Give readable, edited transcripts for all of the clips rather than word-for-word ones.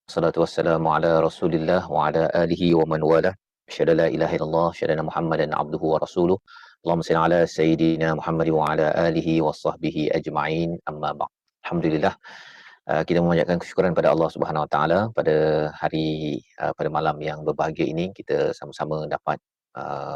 Salatu wassalamu ala Rasulillah wa ala alihi wa man wala. Asyhadu la ilaha illallah, asyhadu anna Muhammadan abduhu wa rasuluh. Allahumma salli ala sayidina Muhammad wa ala alihi wa sahbihi ajma'in. Amma ba'd. Alhamdulillah. Kita memanjatkan kesyukuran pada Allah Subhanahu Wa Taala pada hari pada malam yang berbahagia ini kita sama-sama dapat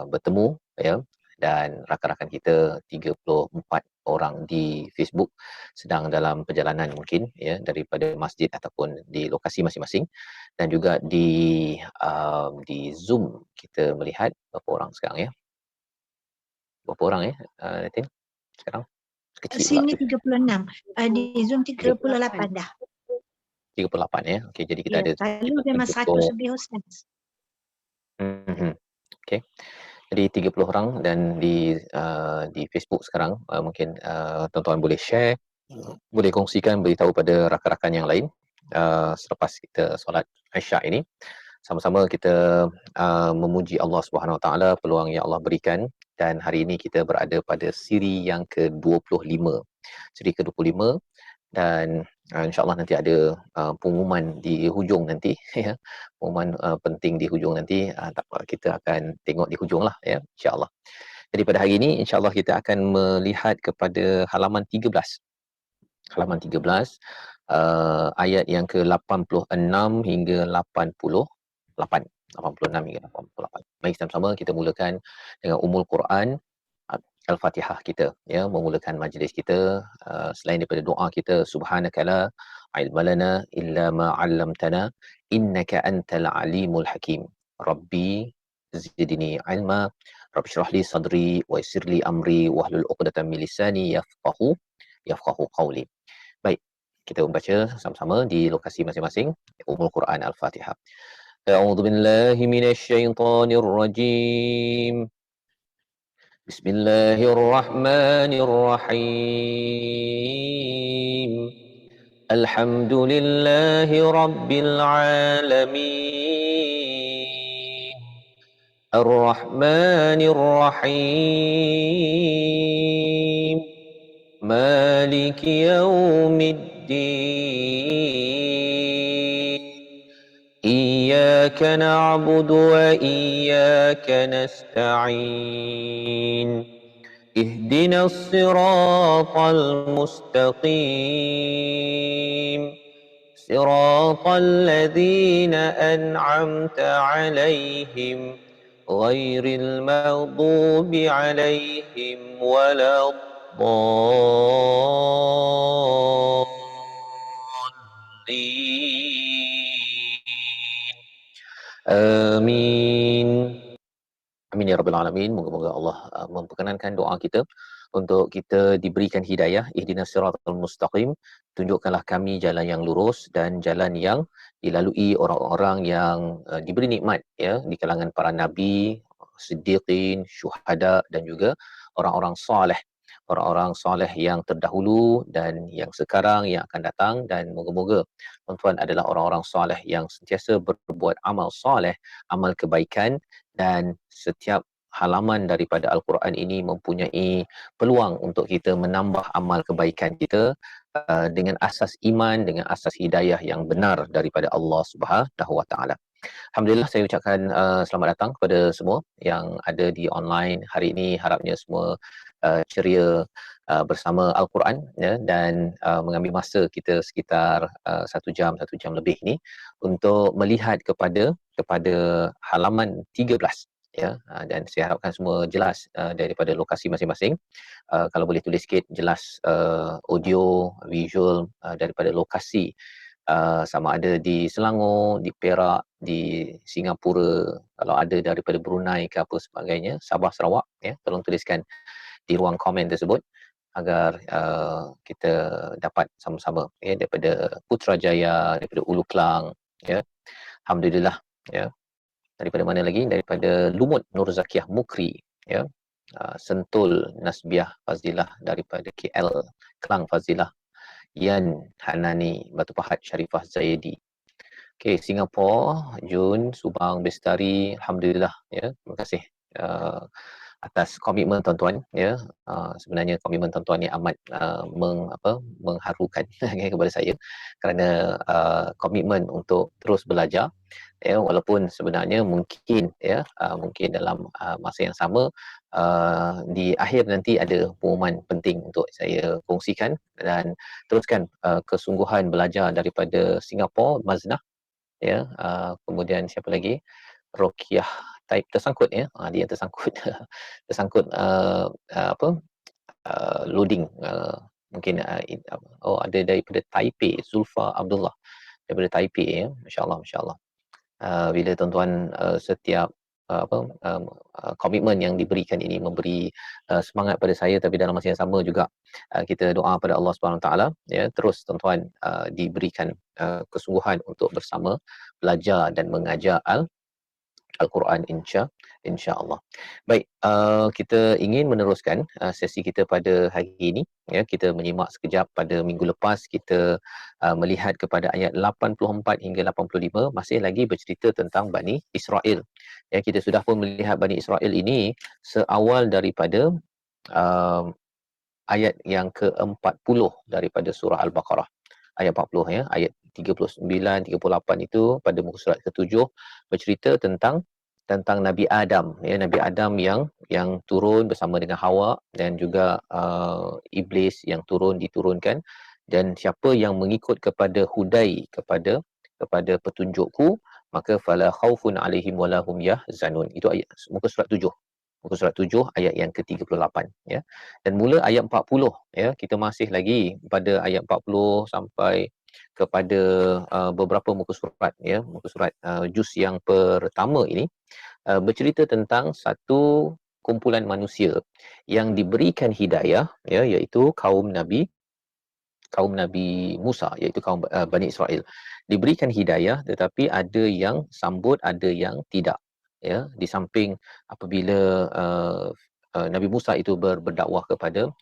bertemu, ya, dan rakan-rakan kita 34 orang di Facebook sedang dalam perjalanan mungkin, ya, daripada masjid ataupun di lokasi masing-masing, dan juga di Zoom kita melihat berapa orang sekarang, ya, berapa orang, ya, Natin sekarang kecil pula Sini 36, di Zoom 38 38 dah. 38, ya. Okey, jadi kita Ya, ada selalu memang 100 lebih Ustaz. Okey. Jadi 30 orang, dan di Facebook sekarang mungkin tuan-tuan boleh share, boleh kongsikan, beritahu pada rakan-rakan yang lain selepas kita solat Isyak ini. Sama-sama kita memuji Allah Subhanahu Wa Taala peluang yang Allah berikan, dan hari ini kita berada pada siri yang ke-25. Siri ke-25, dan insya-Allah nanti ada pengumuman di hujung nanti ya. Pengumuman penting di hujung nanti, tak apa, kita akan tengok di hujung lah, ya, insya-Allah. Jadi pada hari ini insya-Allah kita akan melihat kepada halaman 13. Halaman 13, ayat yang ke-86 hingga 88. 86 hingga 88. Mari sama-sama kita mulakan dengan Ummul Quran Al-Fatihah kita, ya, memulakan majlis kita. Selain daripada doa kita, subhanaka la ilma lana illa ma 'allamtana innaka antal alimul hakim. Rabbi zidni ilma, rabbi shrah li sadri wa yassir li amri wahlul 'uqdatam min lisani yafqahu qawli. Baik, kita membaca sama-sama di lokasi masing-masing. Ummul Quran Al-Fatihah. A'udzu billahi minasy syaithanir rajim. بسم الله الرحمن الرحيم. الحمد لله رب العالمين. الرحمن الرحيم. مالك يوم الدين. إياك نعبد وإياك نستعين. اهدنا الصراط المستقيم. صراط الذين أنعمت عليهم غير المغضوب عليهم ولا الضالين. آمين. Amin ya rabbal alamin. Moga-moga Allah memperkenankan doa kita untuk kita diberikan hidayah. Ihdinas siratal mustaqim. Tunjukkanlah kami jalan yang lurus dan jalan yang dilalui orang-orang yang diberi nikmat, ya, di kalangan para nabi, siddiqin, syuhada, dan juga orang-orang soleh. Orang-orang soleh yang terdahulu dan yang sekarang, yang akan datang, dan moga-moga tuan-tuan adalah orang-orang soleh yang sentiasa berbuat amal soleh, amal kebaikan, dan setiap halaman daripada Al-Quran ini mempunyai peluang untuk kita menambah amal kebaikan kita dengan asas iman, dengan asas hidayah yang benar daripada Allah Subhanahu Wa Taala. Alhamdulillah, saya ucapkan selamat datang kepada semua yang ada di online hari ini. Harapnya semua ceria bersama Al-Quran, ya, dan mengambil masa kita sekitar 1 jam lebih ini untuk melihat kepada halaman 13, ya. Dan saya harapkan semua jelas daripada lokasi masing-masing. Kalau boleh tulis sikit jelas audio, visual daripada lokasi, sama ada di Selangor, di Perak, di Singapura, kalau ada daripada Brunei ke apa sebagainya, Sabah, Sarawak, ya, tolong tuliskan di ruang komen tersebut agar kita dapat sama-sama, ya, daripada Putrajaya, daripada Ulu Klang, ya. Alhamdulillah, ya. Daripada mana lagi? Daripada Lumut Nur Zakiyah Mukri, ya. Sentul Nasbiah Fazilah daripada KL, Klang Fazilah, Yan Hanani, Batu Pahat Sharifah Zaidi. Okey, Singapura, Jun, Subang Bestari, alhamdulillah, ya. Terima kasih atas komitmen tuan-tuan, ya. Sebenarnya komitmen tuan-tuan ni amat mengharukan kepada saya, kerana komitmen untuk terus belajar, ya, walaupun sebenarnya mungkin, ya, mungkin dalam masa yang sama, di akhir nanti ada pengumuman penting untuk saya kongsikan, dan teruskan kesungguhan belajar daripada Singapura, Maznah, ya. Kemudian siapa lagi, Rokiah Taib tersangkut, ya. Dia tersangkut tersangkut apa, loading, mungkin ada daripada Taipei, Zulfa Abdullah daripada Taipei, ya. Masya-Allah, masya-Allah. Bila tuan-tuan setiap komitmen yang diberikan ini memberi semangat pada saya, tapi dalam masa yang sama juga kita doa pada Allah Subhanahu taala, ya, terus tuan-tuan diberikan kesungguhan untuk bersama belajar dan mengajar Al-Quran, insya-Allah. Baik, kita ingin meneruskan sesi kita pada hari ini, ya. Kita menyimak sekejap pada minggu lepas, kita melihat kepada ayat 84 hingga 85, masih lagi bercerita tentang Bani Israel. Ya, kita sudah pun melihat Bani Israel ini seawal daripada uh, ayat yang ke-40 daripada surah Al-Baqarah. Ayat 40, ya, ayat 39, 38 itu pada muka surat ke-7 bercerita tentang Nabi Adam, ya, Nabi Adam yang turun bersama dengan Hawa, dan juga iblis yang diturunkan, dan siapa yang mengikut kepada hudai, kepada petunjukku, maka fala khaufun alaihim wala hum yahzanun. Itu ayat muka surat 7. Muka surat 7 ayat yang ke-38, ya. Dan mula ayat 40, ya, kita masih lagi pada ayat 40 sampai kepada beberapa muka surat, ya, muka surat juz yang pertama ini bercerita tentang satu kumpulan manusia yang diberikan hidayah, ya, iaitu kaum Nabi Musa, iaitu kaum Bani Israel. Diberikan hidayah, tetapi ada yang sambut, ada yang tidak, ya. Di samping apabila Nabi Musa itu berdakwah kepada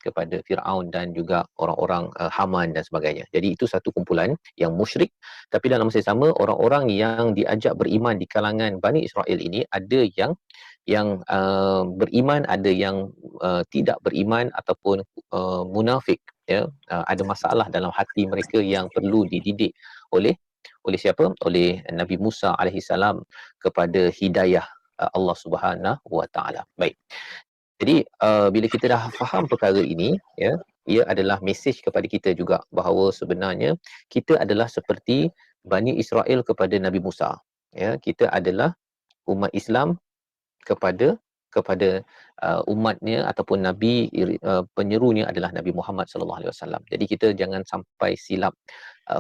Firaun dan juga orang-orang Haman dan sebagainya. Jadi itu satu kumpulan yang musyrik, tapi dalam masa yang sama orang-orang yang diajak beriman di kalangan Bani Israel ini ada yang beriman, ada yang tidak beriman ataupun munafik, ya. Ada masalah dalam hati mereka yang perlu dididik oleh siapa? Oleh Nabi Musa alaihi salam kepada hidayah Allah Subhanahu wa taala. Baik. Jadi bila kita dah faham perkara ini, ya, ia adalah mesej kepada kita juga bahawa sebenarnya kita adalah seperti Bani Israel kepada Nabi Musa. Ya, kita adalah umat Islam kepada umatnya ataupun nabi penyerunya adalah Nabi Muhammad sallallahu alaihi wasallam. Jadi kita jangan sampai silap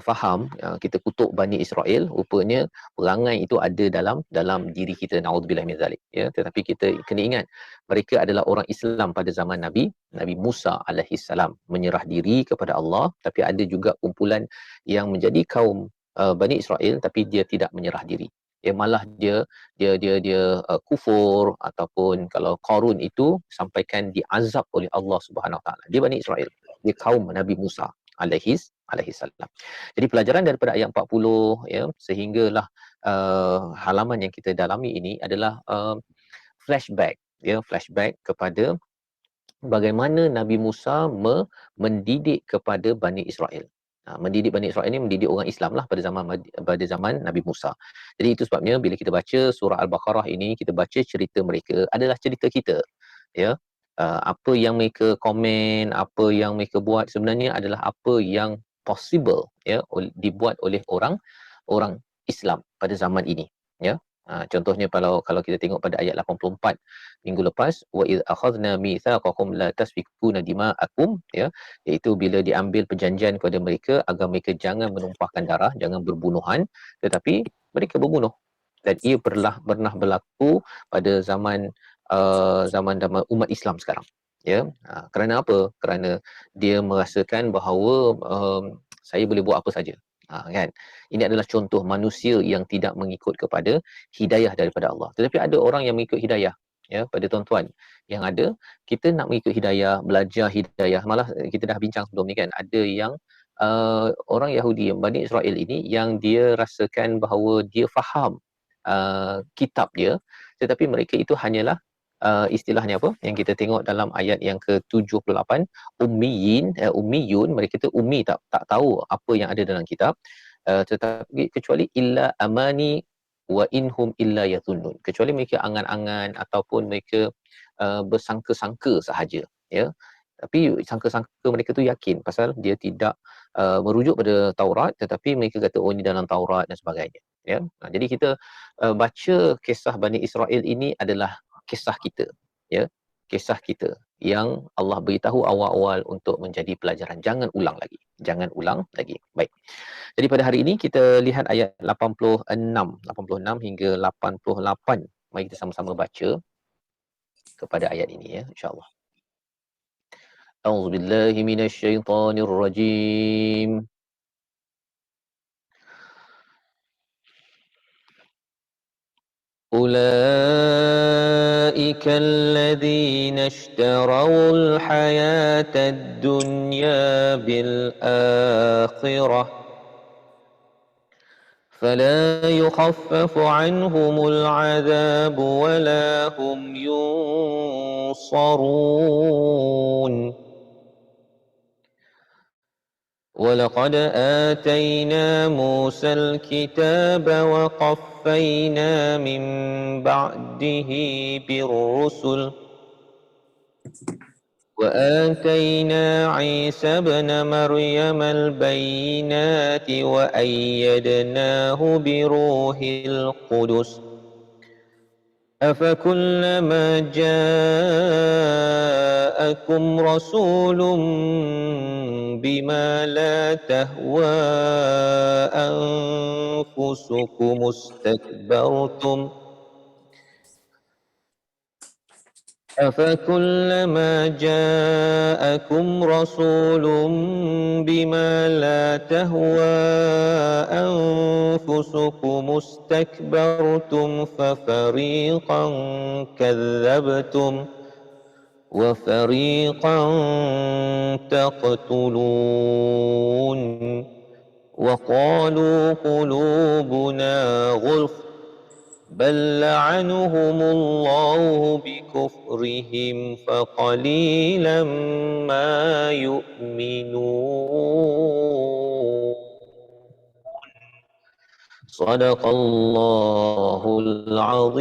faham, kita kutuk Bani Israel, rupanya perangai itu ada dalam diri kita, naudzubillah min zalik, ya. Tetapi kita kena ingat mereka adalah orang Islam pada zaman Nabi Musa alaihi salam menyerah diri kepada Allah, tapi ada juga kumpulan yang menjadi kaum Bani Israel tapi dia tidak menyerah diri. Malah dia kufur, ataupun kalau Qarun itu sampaikan diazab oleh Allah Subhanahu Wa Taala. Dia Bani Israel, dia kaum Nabi Musa alaihi salam. Jadi pelajaran daripada ayat 40, ya, sehinggalah halaman yang kita dalami ini adalah flashback, ya, flashback kepada bagaimana Nabi Musa mendidik kepada Bani Israel. Mendidik Bani Israel ini mendidik orang Islam lah pada zaman Nabi Musa. Jadi itu sebabnya bila kita baca surah Al-Baqarah ini, kita baca cerita mereka adalah cerita kita, ya. Apa yang mereka komen, apa yang mereka buat sebenarnya adalah apa yang possible, ya, dibuat oleh orang Islam pada zaman ini, ya. Contohnya kalau kita tengok pada ayat 84 minggu lepas, wa id akhadna mitsaqakum la tasfikuna dima'akum, ya, iaitu bila diambil perjanjian kepada mereka agar mereka jangan menumpahkan darah, jangan berbunuhan, tetapi mereka berbunuh. Dan ia pernah berlaku pada zaman umat Islam sekarang, ya. Kerana apa? Kerana dia merasakan bahawa saya boleh buat apa saja. Kan? Ini adalah contoh manusia yang tidak mengikut kepada hidayah daripada Allah. Tetapi ada orang yang mengikut hidayah, ya. Pada tuan-tuan yang ada, kita nak mengikut hidayah, belajar hidayah. Malah kita dah bincang sebelum ni kan, ada yang orang Yahudi, Bani Israel ini, yang dia rasakan bahawa dia faham kitab dia, tetapi mereka itu hanyalah istilahnya apa yang kita tengok dalam ayat yang ke-78, ummiyun, mereka tu ummi, tak tahu apa yang ada dalam kitab, tetapi kecuali illa amani wa inhum illa yadhunnun, kecuali mereka angan-angan ataupun mereka bersangka-sangka sahaja, ya. Tapi sangka-sangka mereka tu yakin pasal dia tidak merujuk pada Taurat, tetapi mereka kata oh ini dalam Taurat dan sebagainya, ya. Jadi kita baca kisah Bani Israel ini adalah kisah kita, ya, kisah kita yang Allah beritahu awal-awal untuk menjadi pelajaran, jangan ulang lagi. Baik, jadi pada hari ini kita lihat ayat 86 hingga 88. Mari kita sama-sama baca kepada ayat ini, ya, insya-Allah. A'udzubillahi minasyaitonirrajim. أولئك الذين اشتروا الحياة الدنيا بالآخرة فلا يخفف عنهم العذاب ولا هم ينصرون ولقد آتينا موسى الكتاب وقفينا من بعده بالرسل وآتينا عيسى ابن مريم البينات وأيدناه بروح القدس أفكلما جاءكم رسول بما لا تهوى أنفسكم استكبرتم أفكلما جاءكم رسول بما لا تهوى أنفسكم استكبرتم ففريقا كذبتم وفريقا تقتلون وقالوا قلوبنا غلف بل لعنهم الله بكفرهم فقليلا ما يؤمنون صدق الله العظيم.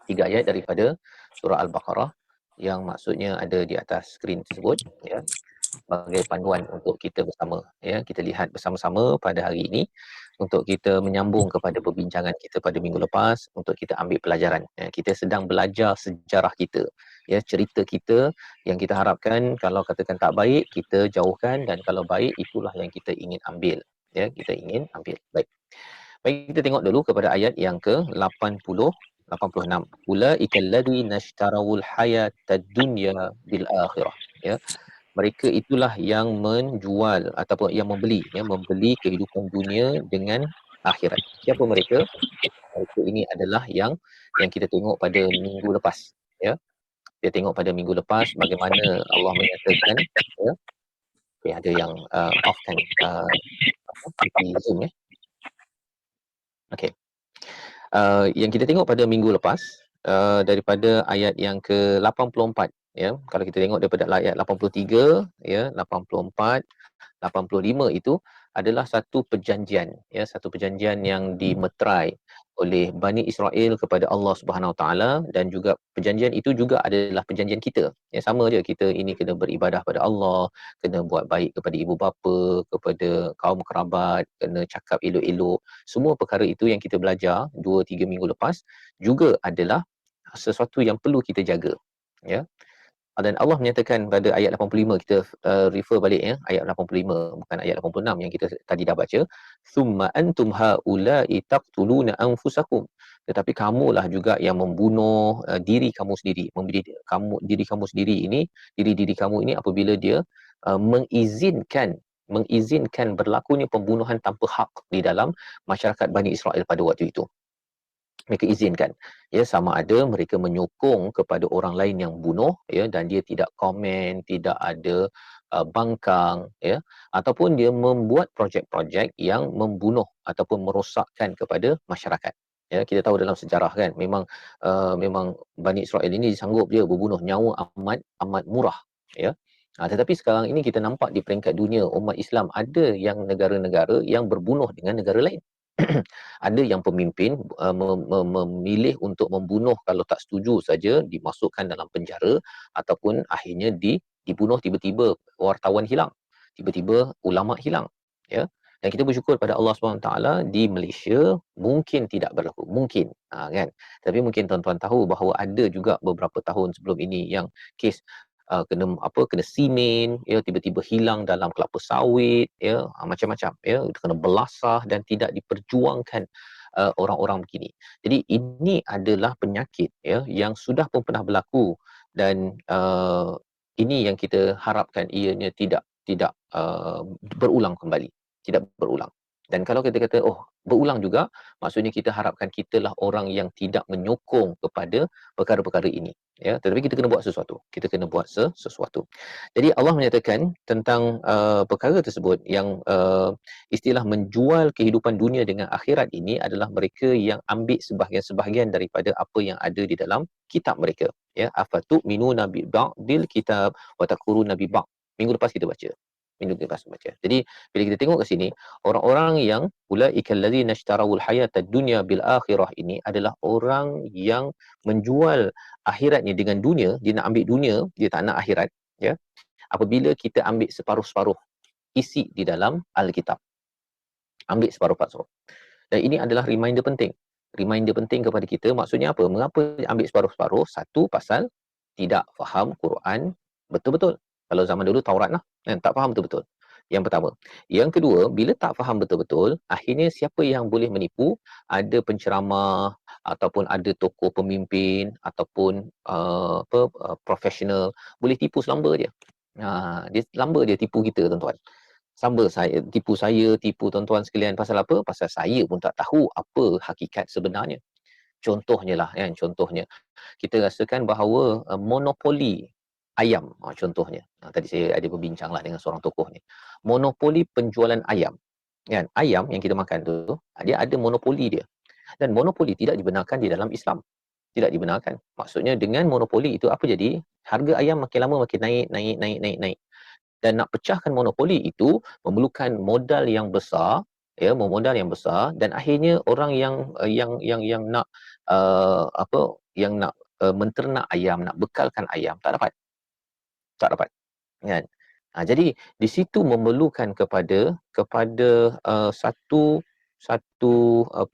3 ayat daripada surah Al-Baqarah yang maksudnya ada di atas skrin tersebut, ya, sebagai panduan untuk kita bersama, ya, kita lihat bersama-sama pada hari ini untuk kita menyambung kepada perbincangan kita pada minggu lepas, untuk kita ambil pelajaran, ya. Kita sedang belajar sejarah kita, ya, cerita kita yang kita harapkan kalau katakan tak baik kita jauhkan, dan kalau baik itulah yang kita ingin ambil, ya, kita ingin ambil. Baik, kita tengok dulu kepada ayat yang ke-80 86. Ulaikal ladzina ishtarawul hayatad dunya bil akhirah, ya. Mereka itulah yang menjual ataupun yang membeli, ya, membeli kehidupan dunia dengan akhirat. Siapa mereka? Mereka ini adalah yang kita tengok pada minggu lepas, ya. Kita tengok pada minggu lepas bagaimana Allah menyatakan, ya. Okay, ada yang off kan di Zoom, ya. Okey. Yang kita tengok pada minggu lepas, daripada ayat yang ke-84, ya. Kalau kita tengok daripada ayat 83, ya, 84, 85 itu adalah satu perjanjian, ya, satu perjanjian yang dimeterai oleh Bani Israel kepada Allah Subhanahu Wa Taala, dan juga perjanjian itu juga adalah perjanjian kita. Ya, sama je, kita ini kena beribadah pada Allah, kena buat baik kepada ibu bapa, kepada kaum kerabat, kena cakap elok-elok. Semua perkara itu yang kita belajar 2-3 minggu lepas juga adalah sesuatu yang perlu kita jaga, ya. Dan Allah menyatakan pada ayat 85, kita refer balik, ya, ayat 85 bukan ayat 86 yang kita tadi dah baca, summa antum haula'i taqtuluna anfusakum, tetapi kamulah juga yang membunuh diri kamu sendiri, diri kamu sendiri ini, diri kamu ini apabila dia mengizinkan berlakunya pembunuhan tanpa hak di dalam masyarakat Bani Israel pada waktu itu. Mereka izinkan, ya, sama ada mereka menyokong kepada orang lain yang bunuh, ya, dan dia tidak komen, tidak ada bangkang, ya, ataupun dia membuat projek-projek yang membunuh ataupun merosakkan kepada masyarakat. Ya, kita tahu dalam sejarah kan, memang Bani Israel ini sanggup je berbunuh, nyawa amat amat murah, ya. Tetapi sekarang ini kita nampak di peringkat dunia umat Islam ada yang negara-negara yang berbunuh dengan negara lain. Ada yang pemimpin memilih untuk membunuh, kalau tak setuju saja dimasukkan dalam penjara, ataupun akhirnya dibunuh tiba-tiba. Wartawan hilang, tiba-tiba ulama hilang, ya. Dan kita bersyukur pada Allah SWT, di Malaysia mungkin tidak berlaku, mungkin, kan. Tapi mungkin tuan-tuan tahu bahawa ada juga beberapa tahun sebelum ini yang kes kena simen, ya, tiba-tiba hilang dalam kelapa sawit, ya, macam-macam, ya, kena belasah dan tidak diperjuangkan orang-orang begini. Jadi ini adalah penyakit, ya, yang sudah pun pernah berlaku, dan ini yang kita harapkan ianya tidak berulang kembali, tidak berulang. Dan kalau kita kata oh berulang juga, maksudnya kita harapkan kitalah orang yang tidak menyokong kepada perkara-perkara ini, ya. Tetapi kita kena buat sesuatu, kita kena buat sesuatu. Jadi Allah menyatakan tentang perkara tersebut, yang istilah menjual kehidupan dunia dengan akhirat ini adalah mereka yang ambil sebahagian-sebahagian daripada apa yang ada di dalam kitab mereka, ya. Afatu'minuna bi ba'dil kitab wa takfuruna bi ba'd. Minggu lepas kita baca, jadi bila kita tengok ke sini, orang-orang yang ulaikal ladzina ishtarawul hayatad dunya bil akhirah, ini adalah orang yang menjual akhiratnya dengan dunia. Dia nak ambil dunia, dia tak nak akhirat, ya. Apabila kita ambil separuh-separuh isi di dalam Alkitab, ambil separuh-separuh. Dan ini adalah reminder penting. Reminder penting kepada kita, maksudnya apa? Mengapa ambil separuh-separuh? Satu, pasal tidak faham Quran betul-betul. Kalau zaman dulu Taurat lah, tak faham betul-betul. Yang pertama. Yang kedua, bila tak faham betul-betul, akhirnya siapa yang boleh menipu? Ada penceramah, ataupun ada tokoh pemimpin, ataupun profesional, boleh tipu selamba dia. Dia selamba dia tipu kita, tuan-tuan. Sama saya, tipu tuan-tuan sekalian. Pasal apa? Pasal saya pun tak tahu apa hakikat sebenarnya. Contohnya lah, kan, contohnya kita rasakan bahawa monopoli ayam, contohnya. Tadi saya ada berbincang lah dengan seorang tokoh ni. Monopoli penjualan ayam, kan? Ayam yang kita makan tu, dia ada monopoli dia. Dan monopoli tidak dibenarkan di dalam Islam. Tidak dibenarkan. Maksudnya dengan monopoli itu apa jadi? Harga ayam makin lama makin naik. Dan nak pecahkan monopoli itu memerlukan modal yang besar, ya, modal yang besar. Dan akhirnya orang yang nak apa yang nak menternak ayam, nak bekalkan ayam, tak dapat, kan. Jadi di situ memerlukan kepada satu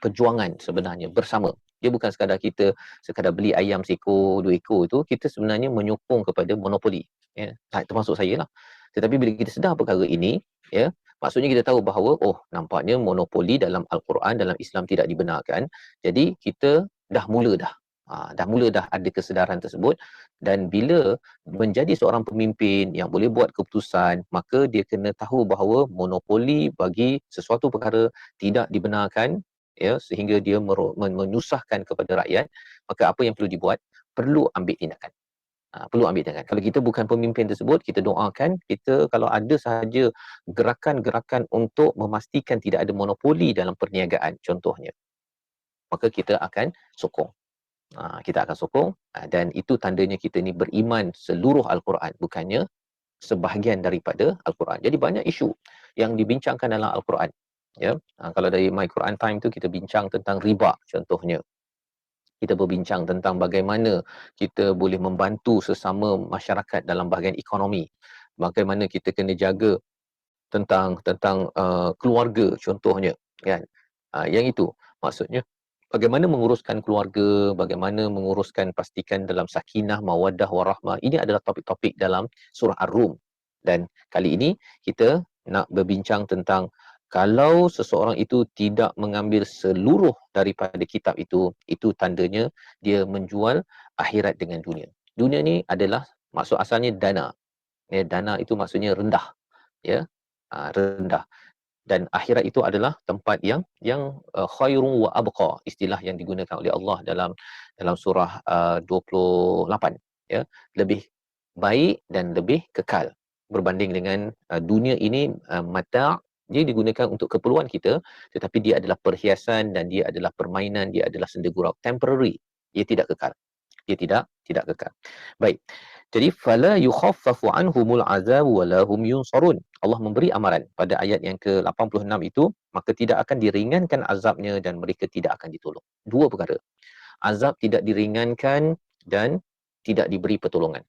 perjuangan sebenarnya bersama. Dia bukan sekadar beli ayam seekor, 2 ekor, itu kita sebenarnya menyokong kepada monopoli, ya. Termasuk saya lah. Tetapi bila kita sedar perkara ini, ya, maksudnya kita tahu bahawa oh, nampaknya monopoli dalam Al-Quran, dalam Islam tidak dibenarkan. Jadi kita dah mula dah ada kesedaran tersebut. Dan bila menjadi seorang pemimpin yang boleh buat keputusan, maka dia kena tahu bahawa monopoli bagi sesuatu perkara tidak dibenarkan, ya, sehingga dia menyusahkan kepada rakyat. Maka apa yang perlu dibuat? Perlu ambil tindakan. Kalau kita bukan pemimpin tersebut, kita doakan, kita kalau ada sahaja gerakan-gerakan untuk memastikan tidak ada monopoli dalam perniagaan contohnya, maka kita akan sokong. Dan itu tandanya kita ni beriman seluruh Al-Quran, bukannya sebahagian daripada Al-Quran. Jadi banyak isu yang dibincangkan dalam Al-Quran, ya. Kalau dari My Quran Time tu kita bincang tentang riba contohnya. Kita berbincang tentang bagaimana kita boleh membantu sesama masyarakat dalam bahagian ekonomi. Bagaimana kita kena jaga tentang keluarga contohnya, kan. Yang itu maksudnya bagaimana menguruskan keluarga, bagaimana menguruskan pastikan dalam sakinah, mawaddah, warahmah. Ini adalah topik-topik dalam surah Ar-Rum. Dan kali ini kita nak berbincang tentang kalau seseorang itu tidak mengambil seluruh daripada kitab itu tandanya dia menjual akhirat dengan dunia. Dunia ni adalah maksud asalnya dana. Ya, dana itu maksudnya rendah, ya. Rendah. Dan akhirat itu adalah tempat yang khairun wa abqa, istilah yang digunakan oleh Allah dalam surah 28, ya. Lebih baik dan lebih kekal berbanding dengan dunia ini, mata' Dia digunakan untuk keperluan kita, tetapi dia adalah perhiasan dan dia adalah permainan, dia adalah senda gurau temporary. Dia tidak kekal. Dia tidak kekal. Baik. Jadi fala yukhaffafu anhumul azab wa lahum yunsarun. Allah memberi amaran pada ayat yang ke-86 itu, maka tidak akan diringankan azabnya dan mereka tidak akan ditolong. Dua perkara. Azab tidak diringankan dan tidak diberi pertolongan.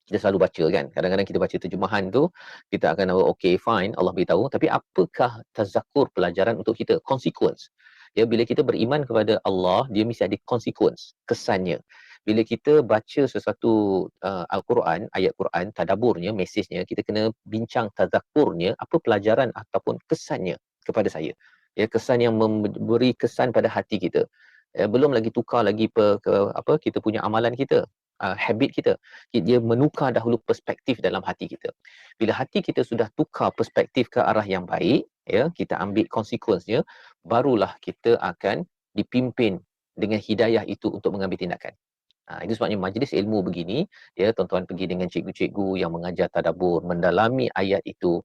Kita selalu baca kan, kadang-kadang kita baca terjemahan tu, kita akan tahu okay fine, Allah beritahu, tapi apakah tazakur pelajaran untuk kita, consequence. Ya, bila kita beriman kepada Allah, dia mesti ada consequence, kesannya. Bila kita baca sesuatu Al-Quran, ayat Quran, tadaburnya, mesejnya, kita kena bincang tazakurnya, apa pelajaran ataupun kesannya kepada saya. Ya, kesan yang memberi kesan pada hati kita. Ya, belum lagi tukar lagi kita punya amalan kita, habit kita. Dia menukar dahulu perspektif dalam hati kita. Bila hati kita sudah tukar perspektif ke arah yang baik, ya, kita ambil konsekuensinya, barulah kita akan dipimpin dengan hidayah itu untuk mengambil tindakan. Itu sebabnya majlis ilmu begini, ya, tuan-tuan pergi dengan cikgu-cikgu yang mengajar tadabbur, mendalami ayat itu.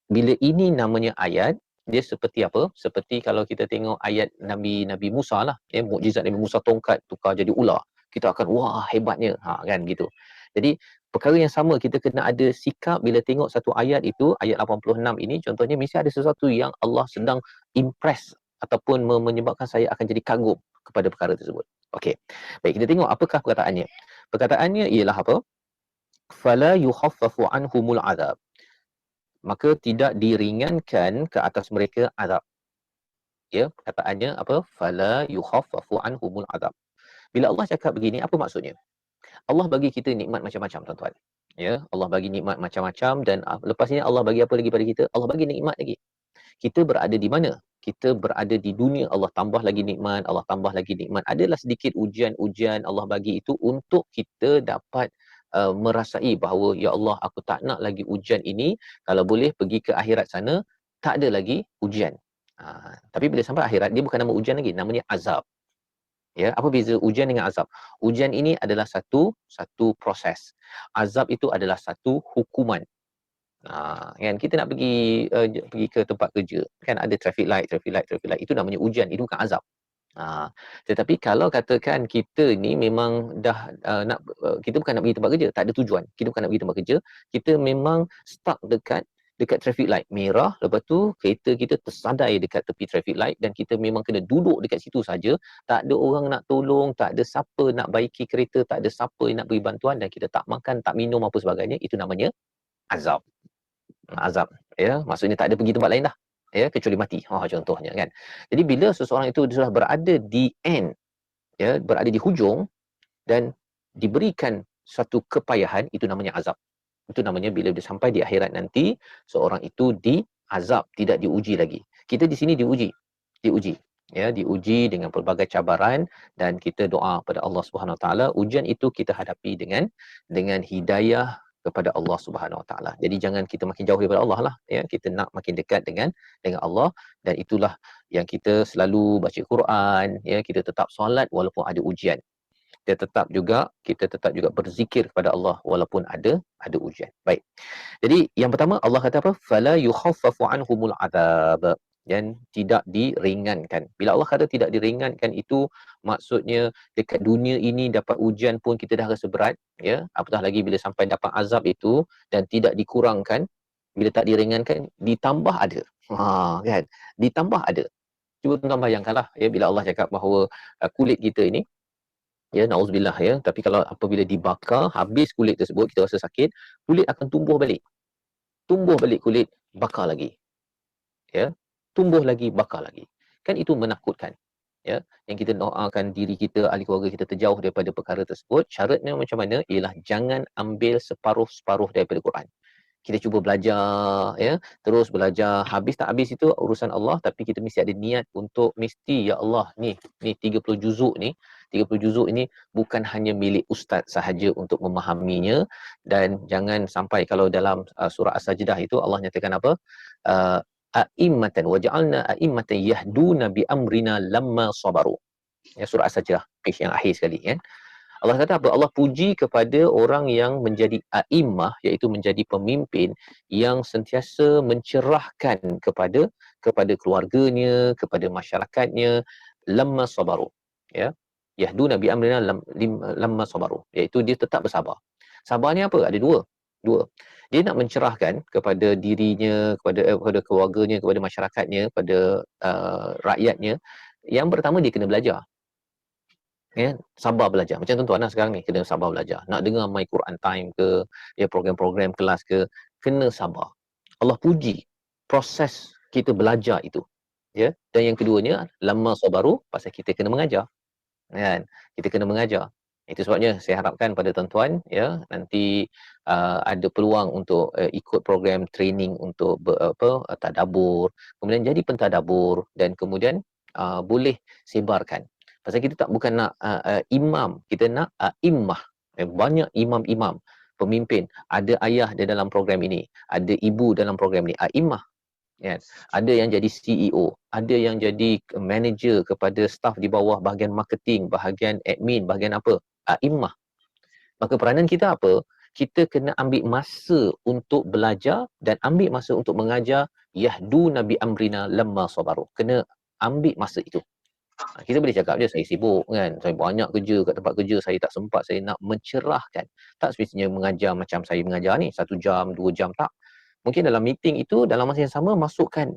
Bila ini namanya ayat, dia seperti apa? Seperti kalau kita tengok ayat Nabi Musa lah, ya, mukjizat Nabi Musa, tongkat tukar jadi ular. Kita akan wah hebatnya, kan gitu. Jadi perkara yang sama kita kena ada sikap bila tengok satu ayat itu, ayat 86 ini contohnya, mesti ada sesuatu yang Allah sedang impress ataupun menyebabkan saya akan jadi kagum kepada perkara tersebut. Okey. Baik, kita tengok apakah perkataannya. Perkataannya ialah apa? Fala yukhaffafu anhumul azab. Maka tidak diringankan ke atas mereka azab. Ya, perkataannya apa? Fala yukhaffafu anhumul azab. Bila Allah cakap begini, apa maksudnya? Allah bagi kita nikmat macam-macam, tuan-tuan. Ya, Allah bagi nikmat macam-macam dan lepas ini Allah bagi apa lagi pada kita? Allah bagi nikmat lagi. Kita berada di mana? Kita berada di dunia, Allah tambah lagi nikmat, Allah tambah lagi nikmat. Adalah sedikit ujian-ujian Allah bagi itu untuk kita dapat merasai bahawa ya Allah, aku tak nak lagi ujian ini, kalau boleh pergi ke akhirat sana, tak ada lagi ujian. Tapi bila sampai akhirat, dia bukan nama ujian lagi, namanya azab. Ya, apa beza ujian dengan azab? Ujian ini adalah satu proses. Azab itu adalah satu hukuman. Kan kita nak pergi ke tempat kerja, kan ada traffic light, itu namanya ujian, itu bukan azab. Tetapi kalau katakan kita ni memang dah kita bukan nak pergi tempat kerja, tak ada tujuan. Kita bukan nak pergi tempat kerja, kita memang stuck dekat traffic light merah, lepas tu kereta kita tersadai dekat tepi traffic light dan kita memang kena duduk dekat situ saja, tak ada orang nak tolong, tak ada siapa nak baiki kereta, tak ada siapa yang nak beri bantuan dan kita tak makan, tak minum apa sebagainya, itu namanya azab. Azab, ya, maksudnya tak ada pergi tempat lain dah, ya, kecuali mati. Contohnya kan. Jadi bila seseorang itu sudah berada di end, ya, berada di hujung dan diberikan satu kepayahan, itu namanya azab. Itu namanya bila dia sampai di akhirat nanti, seorang itu diazab, tidak diuji lagi. Kita di sini diuji, ya, diuji dengan pelbagai cabaran dan kita doa pada Allah Subhanahu Wa Taala, ujian itu kita hadapi dengan hidayah kepada Allah Subhanahu Wa Taala. Jadi jangan kita makin jauh daripada Allah lah, ya, kita nak makin dekat dengan Allah, dan itulah yang kita selalu baca Quran, ya, kita tetap solat walaupun ada ujian. Kita tetap juga berzikir kepada Allah walaupun ada ujian. Baik. Jadi yang pertama Allah kata apa? Fala yukhaffafu anhumul azab, dan tidak diringankan. Bila Allah kata tidak diringankan, itu maksudnya dekat dunia ini dapat ujian pun kita dah rasa berat, ya. Apatah lagi bila sampai dapat azab itu dan tidak dikurangkan, bila tak diringankan, ditambah ada. Kan? Ditambah ada. Cuba tuan bayangkanlah, ya, bila Allah cakap bahawa kulit kita ini, ya, na'udzubillah, ya, tapi kalau apabila dibakar habis kulit tersebut, kita rasa sakit, kulit akan tumbuh balik kulit, bakar lagi, ya, tumbuh lagi, bakar lagi. Kan itu menakutkan, ya. Yang kita doakan diri kita, ahli keluarga kita terjauh daripada perkara tersebut. Syaratnya macam mana? Ialah jangan ambil separuh-separuh daripada Quran. Kita cuba belajar, ya, terus belajar, habis tak habis itu urusan Allah, tapi kita mesti ada niat untuk mesti, ya Allah, ni 30 juzuk ni, 30 juzuk ini bukan hanya milik ustaz sahaja untuk memahaminya, dan jangan sampai kalau dalam surah As-Sajdah itu Allah nyatakan apa? A'immatan waja'alna a'immatan yahduna bi amrina lamma sabaru. Ya, surah As-Sajdah, page yang akhir sekali, kan. Allah kata apa? Allah puji kepada orang yang menjadi a'immah, iaitu menjadi pemimpin yang sentiasa mencerahkan kepada keluarganya, kepada masyarakatnya, lamma sabaru. Ya. Yahduna bi amrina lamma sabaru, iaitu dia tetap bersabar. Sabarnya apa? Ada dua. Dua. Dia nak mencerahkan kepada dirinya, kepada keluarganya, kepada masyarakatnya, kepada rakyatnya. Yang pertama dia kena belajar. Ya, sabar belajar. Macam tuan-tuan lah sekarang ni, kena sabar belajar. Nak dengar My Quran Time ke, ya program-program kelas ke, kena sabar. Allah puji proses kita belajar itu. Ya. Dan yang keduanya, lama sabaru, pasal kita kena mengajar. Kan? Kita kena mengajar. Itu sebabnya saya harapkan pada tuan-tuan, ya, nanti ada peluang untuk ikut program training untuk tadabbur, kemudian jadi pentadabbur, dan kemudian boleh sebarkan. Pasal kita tak bukan nak imam, kita nak immah. Banyak imam-imam, pemimpin. Ada ayah di dalam program ini, ada ibu dalam program ini, immah. Kan? Ada yang jadi CEO, ada yang jadi manager kepada staf di bawah, bahagian marketing, bahagian admin, bahagian apa, immah. Maka peranan kita apa? Kita kena ambil masa untuk belajar dan ambil masa untuk mengajar. Yahdu nabi amrina lamma sabaru. Kena ambil masa itu. Kita boleh cakap je, saya sibuk kan, saya banyak kerja kat tempat kerja, saya tak sempat, saya nak mencerahkan. Tak semestinya mengajar macam saya mengajar ni 1 jam 2 jam, tak. Mungkin dalam meeting itu, dalam masa yang sama, masukkan,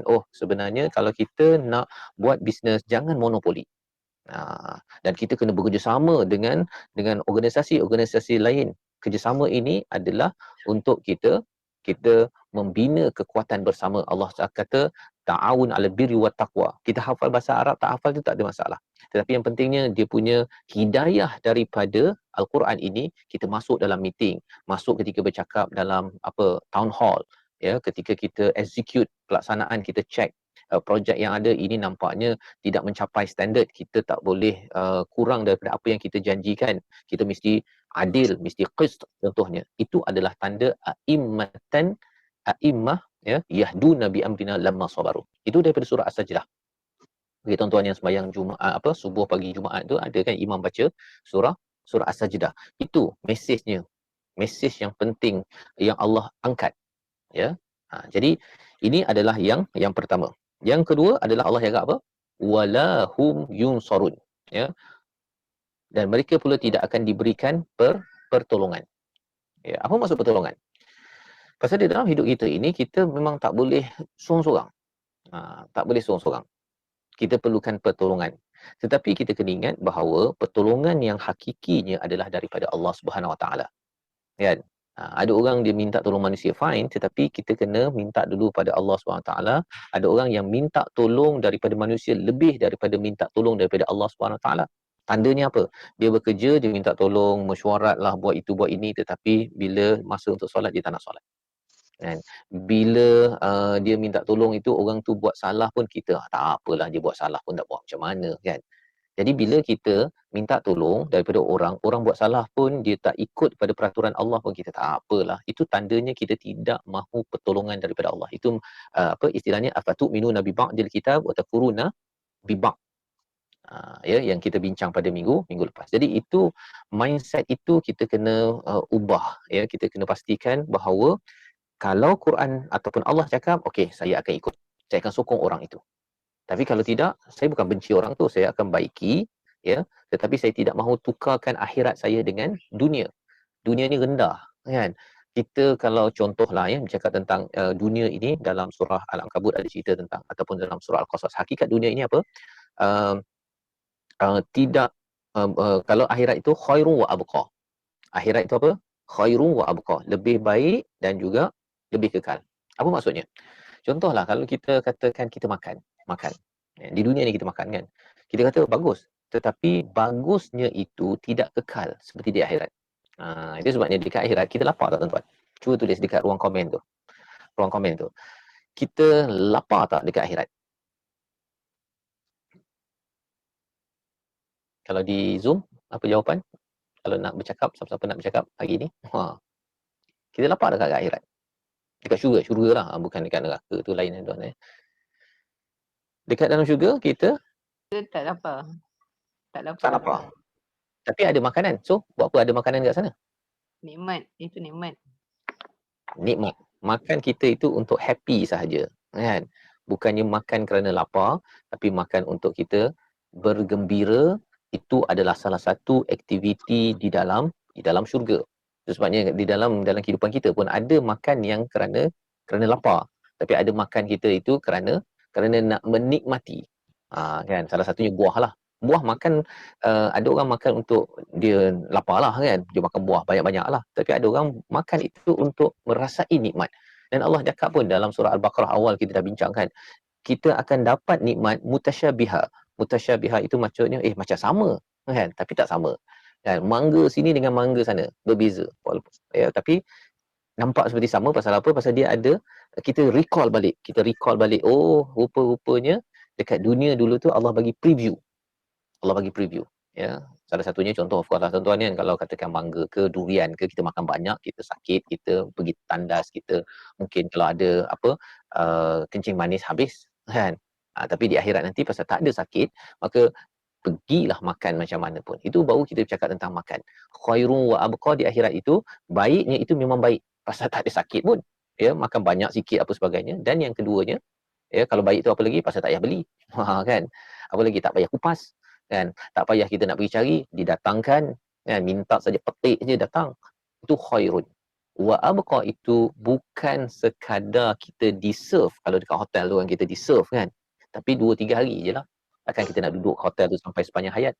oh sebenarnya kalau kita nak buat bisnes, jangan monopoli. Dan kita kena bekerjasama dengan organisasi-organisasi lain. Kerjasama ini adalah untuk kita membina kekuatan bersama. Allah kata ta'awun 'alal birri wat taqwa. Kita hafal bahasa Arab, tak hafal tu tak ada masalah. Tetapi yang pentingnya dia punya hidayah daripada Al-Quran ini, kita masuk dalam meeting, masuk ketika bercakap dalam town hall, ya, ketika kita execute pelaksanaan, kita check projek yang ada ini nampaknya tidak mencapai standard, kita tak boleh kurang daripada apa yang kita janjikan. Kita mesti adil, mesti qist contohnya. Itu adalah tanda a'immah, ya, yahduna bi amrina lamma sabaru. Itu daripada surah As-Sajdah. Bagi tuan-tuan yang sembahyang Jumaat, subuh pagi Jumaat tu, ada kan imam baca surah As-Sajdah. Itu mesejnya. Mesej yang penting yang Allah angkat, ya. Jadi ini adalah yang pertama. Yang kedua adalah Allah jaga apa? Walahum yunsarun, ya. Dan mereka pula tidak akan diberikan pertolongan. Ya, apa maksud pertolongan? Pasal di dalam hidup kita ini, kita memang tak boleh sorang-sorang. Tak boleh sorang-sorang. Kita perlukan pertolongan. Tetapi kita kena ingat bahawa pertolongan yang hakikinya adalah daripada Allah Subhanahu Wa Taala. Kan? Ada orang dia minta tolong manusia, fine, tetapi kita kena minta dulu pada Allah SWT. Ada orang yang minta tolong daripada manusia lebih daripada minta tolong daripada Allah SWT. Tandanya apa? Dia bekerja, dia minta tolong, mesyuarat lah, buat itu, buat ini, tetapi bila masa untuk solat, dia tak nak solat. Kan? Bila dia minta tolong itu, orang tu buat salah pun kita, tak apalah, dia buat salah pun tak buat macam mana, kan? Jadi bila kita minta tolong daripada orang, orang buat salah pun dia tak ikut pada peraturan Allah pun kita tak apalah. Itu tandanya kita tidak mahu pertolongan daripada Allah. Itu istilahnya afatu'minuna bi ba'dil kitab wa takfuruna bi ba'd. Ya, yang kita bincang pada minggu lepas. Jadi itu mindset itu kita kena ubah, ya. Kita kena pastikan bahawa kalau Quran ataupun Allah cakap, okey, saya akan ikut. Saya akan sokong orang itu. Tapi kalau tidak, saya bukan benci orang tu, saya akan baiki, ya, tetapi saya tidak mahu tukarkan akhirat saya dengan dunia. Dunia ni rendah, kan? Kita kalau contohlah, ya, bercakap tentang dunia ini, dalam surah Al-Ankabut ada cerita tentang, ataupun dalam surah Al-Qasas, hakikat dunia ini apa? Tidak kalau akhirat itu khairun wa abqa. Akhirat itu apa? Khairun wa abqa, lebih baik dan juga lebih kekal. Apa maksudnya? Contohlah, kalau kita katakan kita makan. Di dunia ni kita makan, kan. Kita kata bagus, tetapi bagusnya itu tidak kekal seperti di akhirat. Itu sebabnya dekat akhirat kita lapar tak, tuan-tuan? Cuba tulis dekat ruang komen tu. Kita lapar tak dekat akhirat? Kalau di Zoom, apa jawapan? Kalau nak bercakap, siapa-siapa nak bercakap hari ni? Kita lapar dekat akhirat. Dekat syurga lah, bukan dekat neraka, tu lain, tuan. Dekat dalam syurga kita tak lapar. tak lapar. Tapi ada makanan. So, buat apa ada makanan kat sana? Nikmat. Itu nikmat. Nikmat. Makan kita itu untuk happy sahaja, kan? Bukannya makan kerana lapar, tapi makan untuk kita bergembira. Itu adalah salah satu aktiviti di dalam syurga. Itu sebabnya di dalam kehidupan kita pun ada makan yang kerana lapar, tapi ada makan kita itu kerana nak menikmati. Kan, salah satunya buah lah. Buah makan, ada orang makan untuk dia lapar lah, kan, dia makan buah banyak-banyak lah. Tapi ada orang makan itu untuk merasai nikmat. Dan Allah cakap pun dalam surah Al-Baqarah awal kita dah bincangkan, kita akan dapat nikmat mutasyabiha. Mutasyabiha itu maksudnya macam sama, kan, tapi tak sama. Kan, mangga sini dengan mangga sana berbeza. Walaupun tapi nampak seperti sama. Pasal apa? Pasal dia ada, kita recall balik. Oh, rupa-rupanya dekat dunia dulu tu Allah bagi preview. Ya. Salah satunya contoh of course lah tuan-tuan kan, kalau katakan mangga ke durian ke, kita makan banyak, kita sakit, kita pergi tandas, kita mungkin kalau ada kencing manis habis, kan. Tapi di akhirat nanti pasal tak ada sakit, maka pergilah makan macam mana pun. Itu baru kita bercakap tentang makan. Khairun wa abqa di akhirat itu, baiknya itu memang baik pasal tak ada sakit pun. Ya, makan banyak sikit apa sebagainya. Dan yang keduanya, kalau baik itu apa lagi? Pasal tak payah beli. Kan? Apa lagi? Tak payah kupas. Kan? Tak payah kita nak pergi cari, didatangkan, kan? Minta saja petik je datang. Itu khairun. Wa abqa itu bukan sekadar kita di-serve. Kalau dekat hotel tu kan kita di-serve, kan. Tapi 2-3 hari je lah. Takkan kita nak duduk hotel tu sampai sepanjang hayat.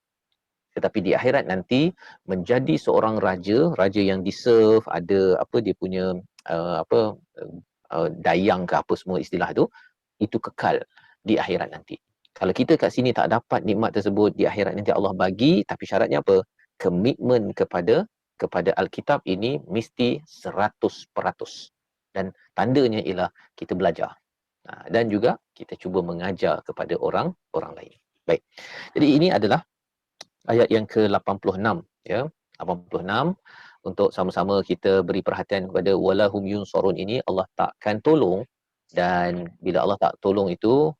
Tetapi di akhirat nanti menjadi seorang raja yang di-serve, ada apa dia punya dayang ke apa semua istilah tu, itu kekal di akhirat nanti. Kalau kita kat sini tak dapat nikmat tersebut, di akhirat nanti Allah bagi, tapi syaratnya apa? Komitmen kepada Alkitab ini mesti 100%. Dan tandanya ialah kita belajar. Dan juga kita cuba mengajar kepada orang lain. Baik. Jadi ini adalah ayat yang ke-86, ya. 86, untuk sama-sama kita beri perhatian kepada walahum yunsarun ini. Allah takkan tolong, dan bila Allah tak tolong itu,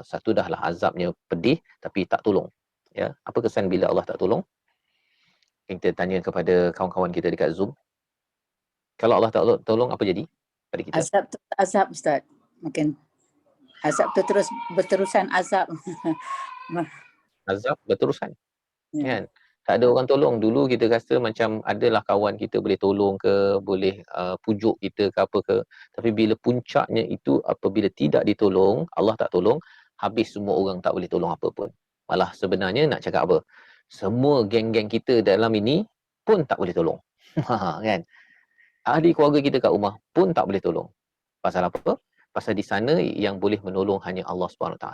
satu dahlah azabnya pedih, tapi tak tolong. Ya, apa kesan bila Allah tak tolong? Kita tanya kepada kawan-kawan kita dekat Zoom. Kalau Allah tak tolong, apa jadi pada kita? Azab Ustaz. Mungkin azab tu terus berterusan azab. Azab berterusan. Ya. Kan? Tak ada orang tolong. Dulu kita rasa macam adalah kawan kita boleh tolong ke, boleh pujuk kita ke apa ke. Tapi bila puncaknya itu, apabila tidak ditolong, Allah tak tolong, habis semua orang tak boleh tolong apa pun. Malah sebenarnya nak cakap apa? Semua geng-geng kita dalam ini pun tak boleh tolong. Kan? Ahli keluarga kita kat rumah pun tak boleh tolong. Pasal apa? Pasal di sana yang boleh menolong hanya Allah SWT.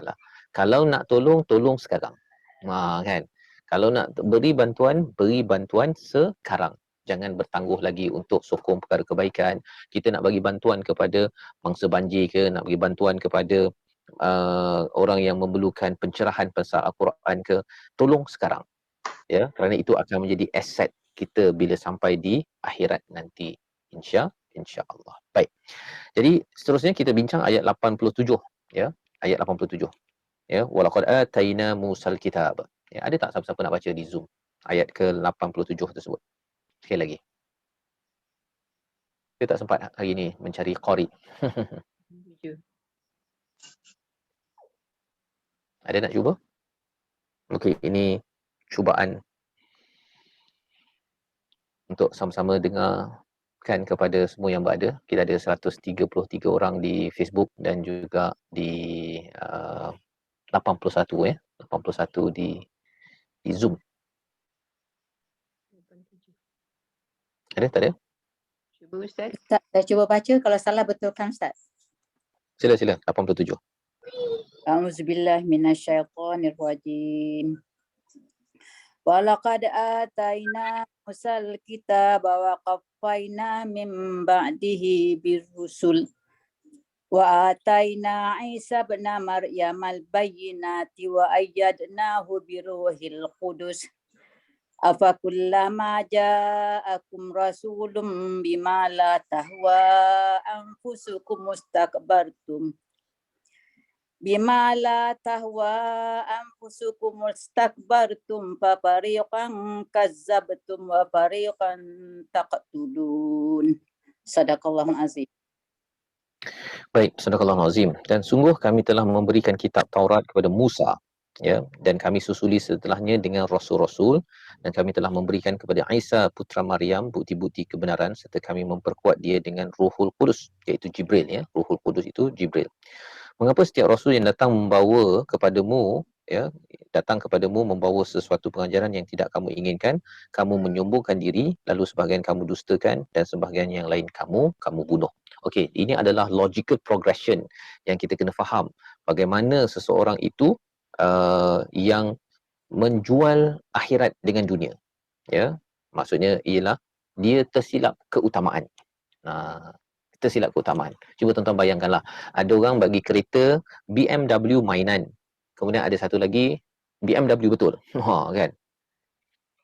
Kalau nak tolong sekarang. Kan? Kalau nak beri bantuan sekarang. Jangan bertangguh lagi untuk sokong perkara kebaikan. Kita nak bagi bantuan kepada mangsa banjir ke, nak bagi bantuan kepada orang yang memerlukan pencerahan pasal Al-Quran ke, tolong sekarang. Ya, kerana itu akan menjadi aset kita bila sampai di akhirat nanti. Insya-Allah. Baik. Jadi seterusnya kita bincang ayat 87, ya. Ayat 87. Ya, walaqad ataina Musal kitab. Ya, ada tak siapa-siapa nak baca di Zoom ayat ke-87 tersebut? Sekali lagi. Kita tak sempat hari ini mencari qari. Ada nak cuba? Okey, ini cubaan untuk sama-sama dengarkan kepada semua yang berada. Kita ada 133 orang di Facebook dan juga di 81 81 di Zoom. Ada tak ada? Cuba Ustaz. Ustaz, saya cuba baca, kalau salah betulkan Ustaz. Sila 87. A'udzubillahi minasyaitonirrajim. Walaqad ataina Musal kitaba wa qaffayna min ba'dihi birrusul. Wa ataina Isa ibn Maryam al-bayyinati wa ayyadnahu biruhil qudus. Afakullama ja'akum rasulun bima la tahwa anfusukum mustakbartum bima la tahwa anfusukum mustakbartum fa fariqan kazzabtum wa fariqan taqtulun. Sadaqallahul azim. Baik, sadaqallahul azim. Dan sungguh kami telah memberikan kitab Taurat kepada Musa, ya, dan kami susuli setelahnya dengan rasul-rasul, dan kami telah memberikan kepada Isa putra Maryam bukti-bukti kebenaran serta kami memperkuat dia dengan Ruhul Qudus, iaitu Jibril, ya. Ruhul Qudus itu Jibril. Mengapa setiap rasul yang datang membawa kepadamu, ya, datang kepadamu membawa sesuatu pengajaran yang tidak kamu inginkan, kamu menyombongkan diri, lalu sebahagian kamu dustakan dan sebahagian yang lain kamu bunuh. Okey, ini adalah logical progression yang kita kena faham. Bagaimana seseorang itu yang menjual akhirat dengan dunia, ya. Maksudnya ialah dia tersilap keutamaan. Tersilap keutamaan. Cuba tuan-tuan bayangkanlah, ada orang bagi kereta BMW mainan, kemudian ada satu lagi BMW betul. Kan?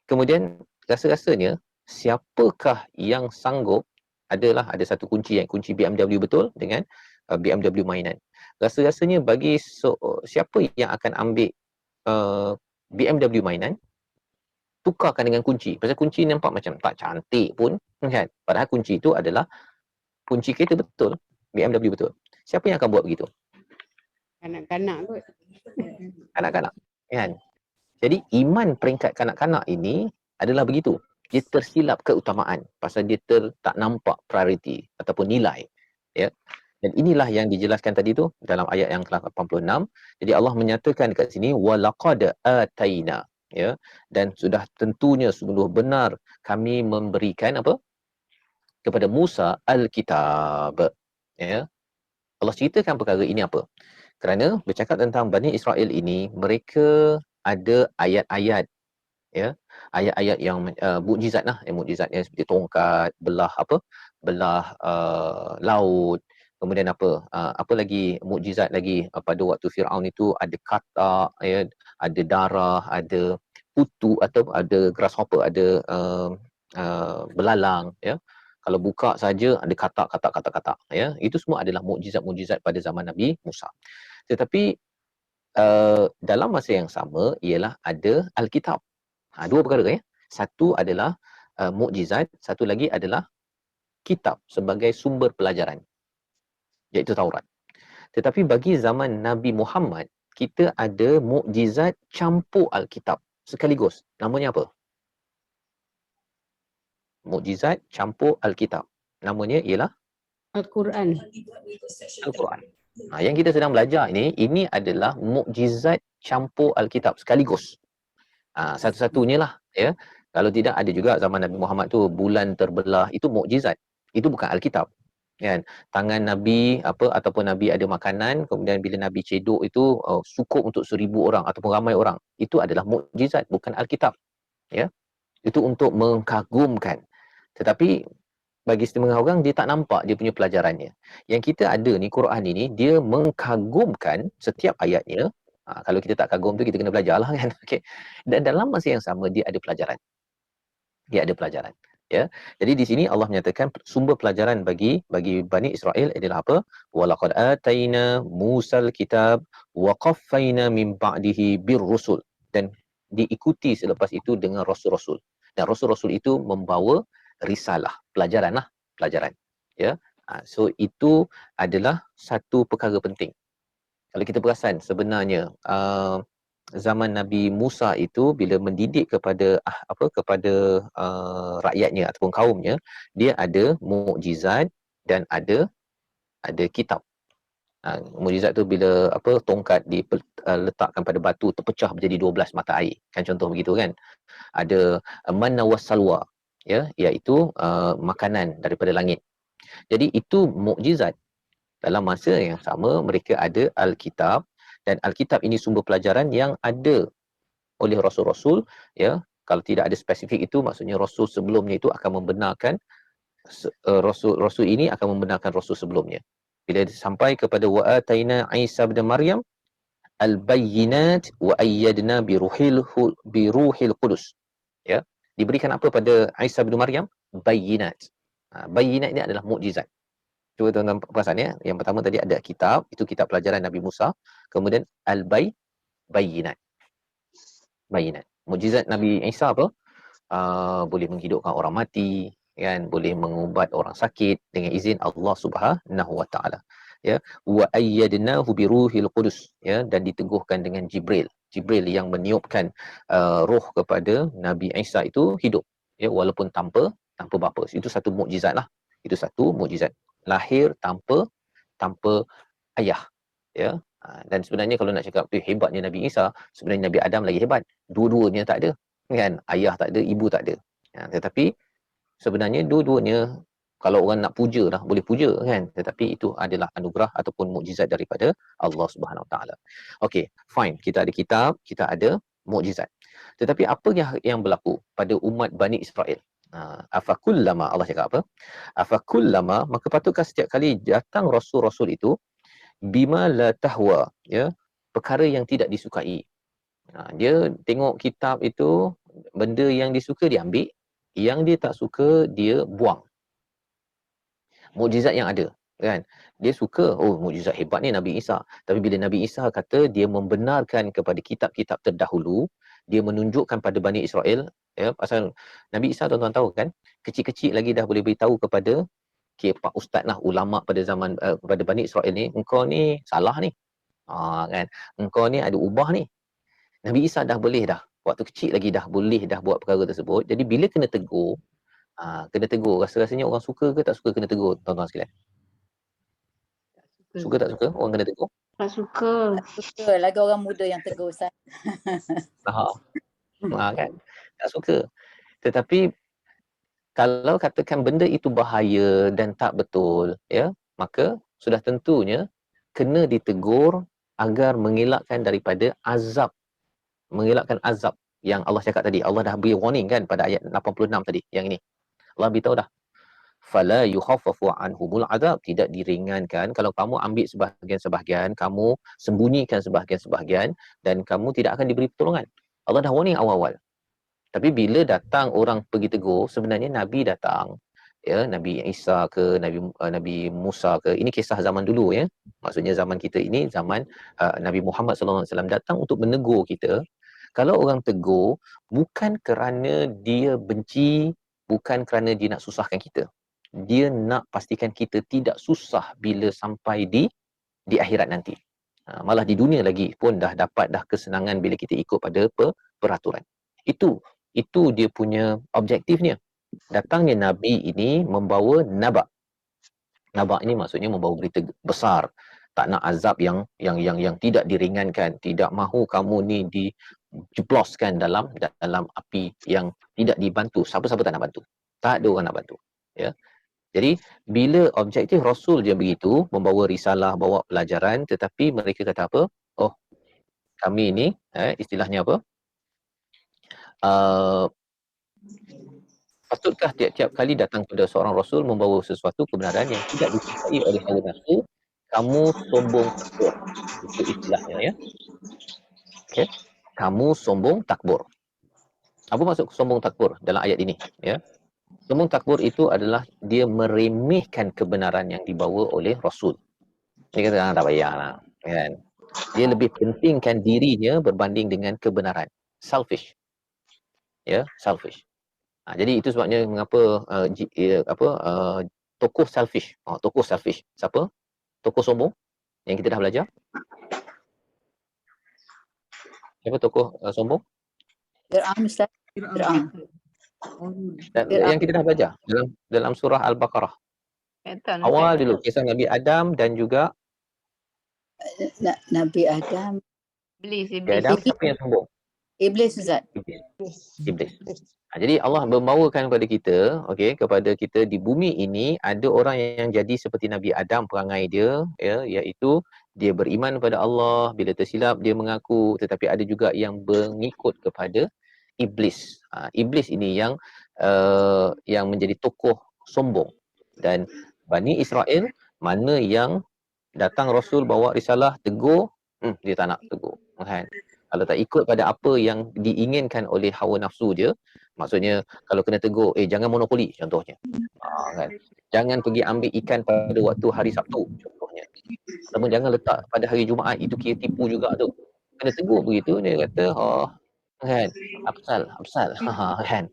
Kemudian rasa-rasanya siapakah yang sanggup, ada satu kunci BMW betul dengan BMW mainan. Rasa-rasanya bagi siapa yang akan ambil BMW mainan, tukarkan dengan kunci. Pasal kunci nampak macam tak cantik pun, kan? Padahal kunci itu adalah kunci kereta betul, BMW betul. Siapa yang akan buat begitu? Kanak-kanak kot. Kanak-kanak, kan? Jadi iman peringkat kanak-kanak ini adalah begitu. Dia tersilap keutamaan pasal dia tak nampak priority ataupun nilai, ya. Dan inilah yang dijelaskan tadi tu dalam ayat yang ke-86. Jadi Allah menyatakan dekat sini walaqad ataina, ya, dan sudah tentunya sungguh benar kami memberikan apa? Kepada Musa Alkitab, ya. Allah ceritakan perkara ini apa? Kerana bercakap tentang Bani Israel ini, mereka ada ayat-ayat, ya, ayat-ayat yang mukjizat lah, mukjizatnya seperti tongkat, belah laut, kemudian apa lagi mukjizat lagi pada waktu Firaun itu ada katak, ya, ada darah, ada kutu atau ada grasshopper, ada belalang, ya. Kalau buka saja ada katak, ya. Itu semua adalah mukjizat-mukjizat pada zaman Nabi Musa. Tetapi dalam masa yang sama ialah ada Alkitab. Dua perkara, ya. Satu adalah mukjizat, satu lagi adalah kitab sebagai sumber pelajaran, iaitu Taurat. Tetapi bagi zaman Nabi Muhammad, kita ada mukjizat campur Alkitab sekaligus. Namanya apa? Mukjizat campur Alkitab. Namanya ialah Al-Quran. Al-Quran. Yang kita sedang belajar ini adalah mukjizat campur Alkitab sekaligus. Satu-satunya lah, ya. Kalau tidak, ada juga zaman Nabi Muhammad tu bulan terbelah, itu mukjizat. Itu bukan Alkitab, kan? Tangan Nabi ataupun Nabi ada makanan, kemudian bila Nabi cedok itu cukup untuk 1000 orang ataupun ramai orang. Itu adalah mukjizat, bukan Alkitab, ya. Itu untuk mengagumkan. Tetapi bagi setengah orang dia tak nampak dia punya pelajarannya. Yang kita ada ni, Quran ini, dia mengagumkan setiap ayatnya. Kalau kita tak kagum tu, kita kena belajarlah, kan. Okey. Dan dalam masa yang sama dia ada pelajaran. Ya. Jadi di sini Allah menyatakan sumber pelajaran bagi Bani Israel adalah apa? Walaqad ataina Musal kitab wa qaffayna min ba'dihi birrusul, dan diikuti selepas itu dengan rasul-rasul. Dan rasul-rasul itu membawa risalah, pelajaran, ya. So itu adalah satu perkara penting. Kalau kita perasan sebenarnya zaman Nabi Musa itu bila mendidik kepada rakyatnya ataupun kaumnya, dia ada mukjizat dan ada kitab. Mukjizat tu bila tongkat diletakkan pada batu terpecah menjadi 12 mata air, kan, contoh begitu, kan. Ada manna wassalwa, ya, iaitu makanan daripada langit. Jadi itu mukjizat. Dalam masa yang sama mereka ada Alkitab, dan Alkitab ini sumber pelajaran yang ada oleh rasul-rasul, ya. Kalau tidak ada spesifik itu, maksudnya rasul sebelumnya itu akan membenarkan rasul ini akan membenarkan rasul sebelumnya. Bila sampai kepada wa ataina Isa bin Maryam al-bayyinat wa ayyadna bi ruhil qudus, ya. Diberikan apa pada Isa bin Maryam? Bayyinat. Bayyinat ini adalah mukjizat. Cuba tuan-tuan perasan ya. Yang pertama tadi ada kitab, itu kitab pelajaran Nabi Musa. Kemudian bayinat. Mukjizat Nabi Isa apa? Boleh menghidupkan orang mati, kan, boleh mengubat orang sakit dengan izin Allah Subhanahu wa taala. Ya, wa ayyadnahu biruhil qudus, ya, dan diteguhkan dengan Jibril yang meniupkan roh kepada Nabi Isa itu hidup, ya, walaupun tanpa bapa. Itu satu mukjizat lah. Itu satu mukjizat. Lahir tanpa ayah, ya. Dan sebenarnya kalau nak cakap hebatnya Nabi Isa, sebenarnya Nabi Adam lagi hebat. Dua-duanya tak ada, kan, ayah tak ada, ibu tak ada. Tetapi sebenarnya dua-duanya kalau orang nak puja lah, boleh puja, kan, tetapi itu adalah anugerah ataupun mukjizat daripada Allah Subhanahu Wa Taala. Okey, fine, kita ada kitab, kita ada mukjizat. Tetapi apa yang berlaku pada umat Bani Israel? Afakullama, Allah cakap apa? Afakullama, maka patutkah setiap kali datang rasul-rasul itu bima la tahwa, ya, perkara yang tidak disukai. Dia tengok kitab itu, benda yang disuka dia ambil, yang dia tak suka dia buang. Mukjizat yang ada, kan, dia suka, oh mukjizat hebat ni Nabi Isa, tapi bila Nabi Isa kata dia membenarkan kepada kitab-kitab terdahulu, dia menunjukkan pada Bani Israel, ya, pasal Nabi Isa tuan-tuan tahu kan, kecil-kecil lagi dah boleh beritahu kepada pak ustaz lah, ulama pada zaman pada Bani Israel ni, engkau ni salah ni, kan, engkau ni ada ubah ni. Nabi Isa dah boleh dah, waktu kecil lagi dah boleh dah buat perkara tersebut. Jadi bila kena tegur, rasa-rasanya orang suka ke tak suka kena tegur, tuan-tuan sekalian? Suka tak suka orang kena tegur? Tak suka. Suka lagi orang muda yang tegur Ustaz. Kan, tak suka. Tetapi kalau katakan benda itu bahaya dan tak betul, ya, maka sudah tentunya kena ditegur agar mengelakkan daripada azab, mengelakkan azab yang Allah cakap tadi. Allah dah beri warning kan pada ayat 86 tadi, yang ini. Allah beritahu dah. Fala yukhaffafu anhumul azab, tidak diringankan kalau kamu ambil sebahagian-sebahagian, kamu sembunyikan sebahagian-sebahagian dan kamu tidak akan diberi pertolongan. Allah dah warning awal-awal. Tapi bila datang orang pergi tegur, sebenarnya Nabi datang, ya, Nabi Isa ke, Nabi Musa ke, ini kisah zaman dulu, ya. Maksudnya zaman kita ini, zaman Nabi Muhammad SAW datang untuk menegur kita. Kalau orang tegur, bukan kerana dia benci, bukan kerana dia nak susahkan kita. Dia nak pastikan kita tidak susah bila sampai di akhirat nanti. Malah di dunia lagi pun dah dapat dah kesenangan bila kita ikut pada peraturan. Itu dia punya objektifnya. Datangnya Nabi ini membawa naba. Naba ini maksudnya membawa berita besar. Tak nak azab yang tidak diringankan. Tidak mahu kamu ni dijebloskan dalam api yang tidak dibantu. Siapa-siapa tak nak bantu. Tak ada orang nak bantu. Ya. Jadi bila objektif Rasul dia begitu, membawa risalah, bawa pelajaran, tetapi mereka kata apa? Oh, kami ini istilahnya apa? Patutkah tiap-tiap kali datang kepada seorang Rasul membawa sesuatu kebenaran yang tidak disukai oleh hawa nafsu, kamu sombong takbur. Itu istilahnya, ya. Okay. Kamu sombong takbur. Apa maksud sombong takbur dalam ayat ini? Ya. Sombong takbur itu adalah dia meremehkan kebenaran yang dibawa oleh Rasul. Dia kata, tak payahlah, kan. Dia lebih pentingkan dirinya berbanding dengan kebenaran. Selfish. Ya, selfish. Jadi itu sebabnya mengapa tokoh selfish. Tokoh selfish. Siapa? Tokoh sombong yang kita dah belajar. Siapa tokoh sombong? Fir'aun Ustaz. Fir'aun. Yang kita dah belajar dalam surah Al-Baqarah. Awal dulu kisah Nabi Adam dan juga Nabi Adam. Iblis. Adam, siapa yang sombong? Iblis Ustaz. Iblis. Jadi Allah membawakan kepada kita, okey, kepada kita di bumi ini ada orang yang jadi seperti Nabi Adam perangai dia, ya, iaitu dia beriman kepada Allah, bila tersilap dia mengaku, tetapi ada juga yang mengikut kepada Iblis. Iblis ini yang menjadi tokoh sombong. Dan Bani Israel, mana yang datang Rasul bawa risalah tegur, dia tak nak tegur, kan. Kalau tak ikut pada apa yang diinginkan oleh hawa nafsu dia, maksudnya kalau kena tegur, jangan monopoli contohnya. Kan. Jangan pergi ambil ikan pada waktu hari Sabtu contohnya. Ataupun jangan letak pada hari Jumaat, itu kira tipu juga tu. Kena tegur begitu, dia kata, kan, apsal, kan.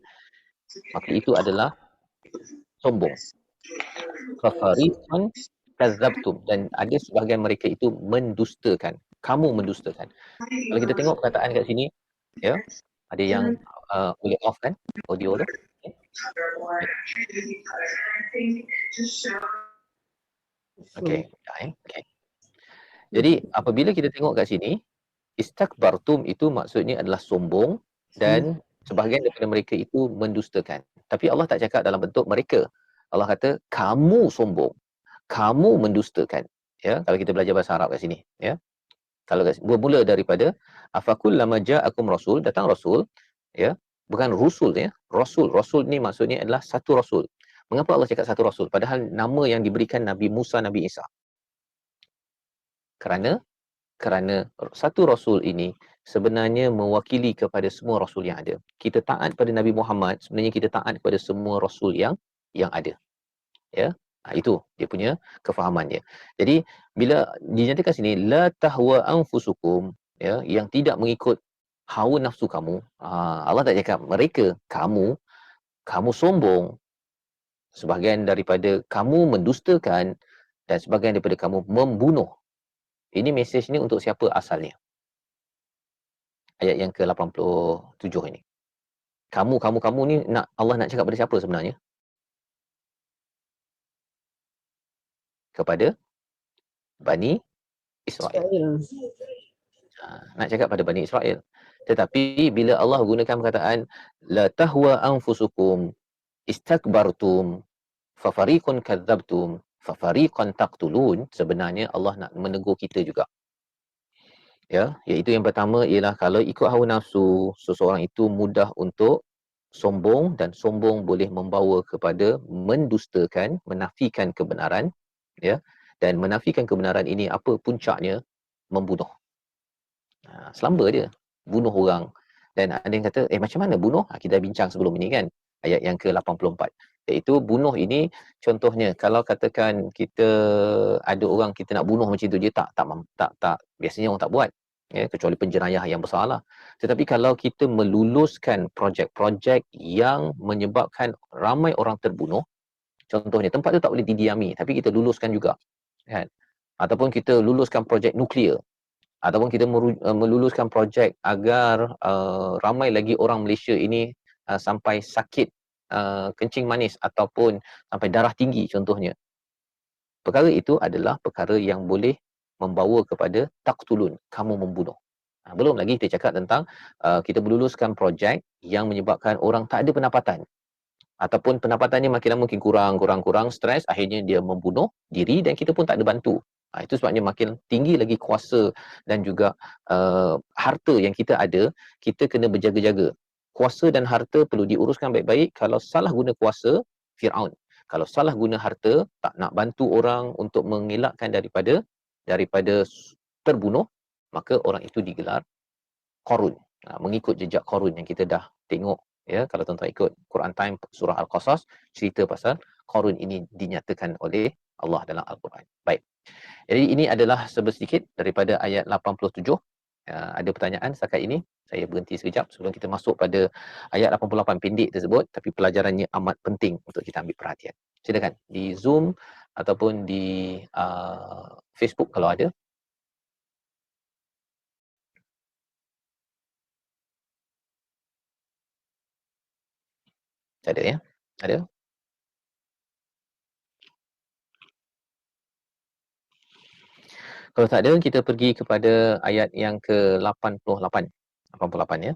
Maka itu adalah sombong. Fafariqan kadzabtum, dan ada sebahagian mereka itu mendustakan. Kamu mendustakan. Kalau kita tengok perkataan kat sini, ya, ada yang boleh off kan audio tu. Okey. Okey. Jadi apabila kita tengok kat sini, istakbartum itu maksudnya adalah sombong, dan sebahagian daripada mereka itu mendustakan. Tapi Allah tak cakap dalam bentuk mereka. Allah kata kamu sombong, kamu mendustakan. Ya, kalau kita belajar bahasa Arab kat sini, ya. Kalau bermula daripada afakullama ja'akum rasul, datang rasul, ya. Bukan rusul, ya. Rasul ni maksudnya adalah satu rasul. Mengapa Allah cakap satu rasul padahal nama yang diberikan Nabi Musa, Nabi Isa? Kerana satu rasul ini sebenarnya mewakili kepada semua rasul yang ada. Kita taat pada Nabi Muhammad, sebenarnya kita taat kepada semua rasul yang ada. Ya. Itu dia punya kefahamannya. Jadi bila dinyatakan sini la tahwa anfusukum, ya, yang tidak mengikut hawa nafsu kamu, Allah tak cakap mereka, kamu sombong, sebahagian daripada kamu mendustakan, dan sebahagian daripada kamu membunuh. Ini mesej ni untuk siapa asalnya? Ayat yang ke-87 ini. Kamu ni Allah nak cakap pada siapa sebenarnya? Kepada Bani Israel. Nak cakap pada Bani Israel. Tetapi bila Allah gunakan perkataan la tahwa anfusukum istakbartum fafariqun kadzabtum fafariqan taqtulun, sebenarnya Allah nak menegur kita juga. Ya, iaitu yang pertama ialah kalau ikut hawa nafsu, seseorang itu mudah untuk sombong, dan sombong boleh membawa kepada mendustakan, menafikan kebenaran, ya. Dan menafikan kebenaran ini apa puncaknya? Membunuh. Selamba dia bunuh orang. Dan ada yang kata, macam mana bunuh? Kita dah bincang sebelum ini kan, ayat yang ke-84, iaitu bunuh ini contohnya kalau katakan kita ada orang kita nak bunuh macam tu, dia tak biasanya orang tak buat, ya, kecuali penjenayah yang besarlah. Tetapi kalau kita meluluskan projek-projek yang menyebabkan ramai orang terbunuh, contohnya tempat tu tak boleh didiami tapi kita luluskan juga, kan, ataupun kita luluskan projek nuklear, ataupun kita meluluskan projek agar ramai lagi orang Malaysia ini sampai sakit kencing manis ataupun sampai darah tinggi contohnya. Perkara itu adalah perkara yang boleh membawa kepada taqtulun, kamu membunuh. Belum lagi kita cakap tentang kita meluluskan projek yang menyebabkan orang tak ada pendapatan, ataupun pendapatannya makin lama makin kurang, stres, akhirnya dia membunuh diri dan kita pun tak ada bantu. Itu sebabnya makin tinggi lagi kuasa dan juga harta yang kita ada, kita kena berjaga-jaga. Kuasa dan harta perlu diuruskan baik-baik. Kalau salah guna kuasa, Fir'aun. Kalau salah guna harta, tak nak bantu orang untuk mengelakkan daripada terbunuh, maka orang itu digelar Qarun. Mengikut jejak Qarun yang kita dah tengok, ya, kalau tuan-tuan ikut Quran Time surah Al-Qasas, cerita pasal Qarun ini dinyatakan oleh Allah dalam Al-Quran. Baik. Jadi ini adalah sedikit daripada ayat 87. Ada pertanyaan setakat ini? Saya berhenti sekejap sebelum kita masuk pada ayat 88 pendek tersebut, tapi pelajarannya amat penting untuk kita ambil perhatian. Silakan di Zoom ataupun di Facebook kalau ada. Ada, ya? Ada? Kalau tak ada, kita pergi kepada ayat yang ke-88. 88, ya.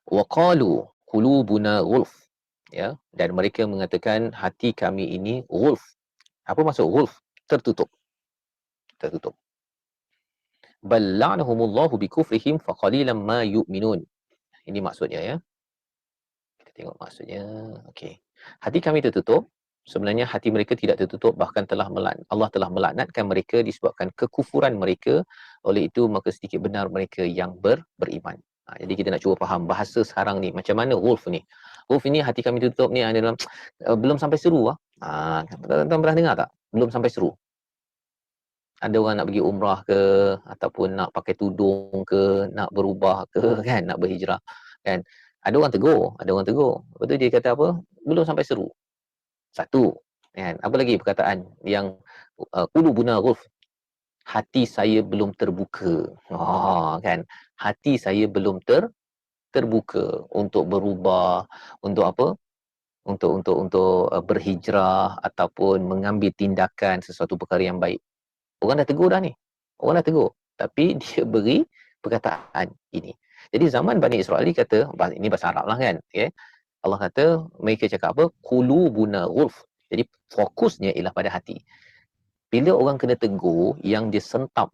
Waqalu qulubuna ghulf, ya, dan mereka mengatakan hati kami ini ghulf. Apa maksud ghulf? Tertutup. Bal la'anahumullahu bikufrihim faqalilan ma yu'minun. Ini maksudnya, ya. Kita tengok maksudnya. Okey. Hati kami tertutup sebenarnya hati mereka tidak tertutup, bahkan Allah telah melaknatkan mereka disebabkan kekufuran mereka. Oleh itu maka sedikit benar mereka yang beriman. Jadi kita nak cuba faham bahasa sekarang ni macam mana Wolf ni. Wolf ini hati kami tutup ni adalah belum sampai seru tuan pernah dengar tak? Belum sampai seru. Ada orang nak pergi umrah ke, ataupun nak pakai tudung ke, nak berubah ke kan, nak berhijrah kan. Ada orang tegur. Lepas tu dia kata apa? Belum sampai seru. Satu kan. Apa lagi perkataan yang qulubuna ghulf, hati saya belum terbuka. Kan, hati saya belum terbuka untuk berubah, untuk apa, untuk berhijrah ataupun mengambil tindakan sesuatu perkara yang baik. Orang dah tegur dah ni, tapi dia beri perkataan ini. Jadi zaman Bani Israel kata, ini bahasa Arab lah kan, okay? Allah kata mereka cakap apa? Qulubuna ghulf. Jadi fokusnya ialah pada hati. Bila orang kena tegur, yang dia sentap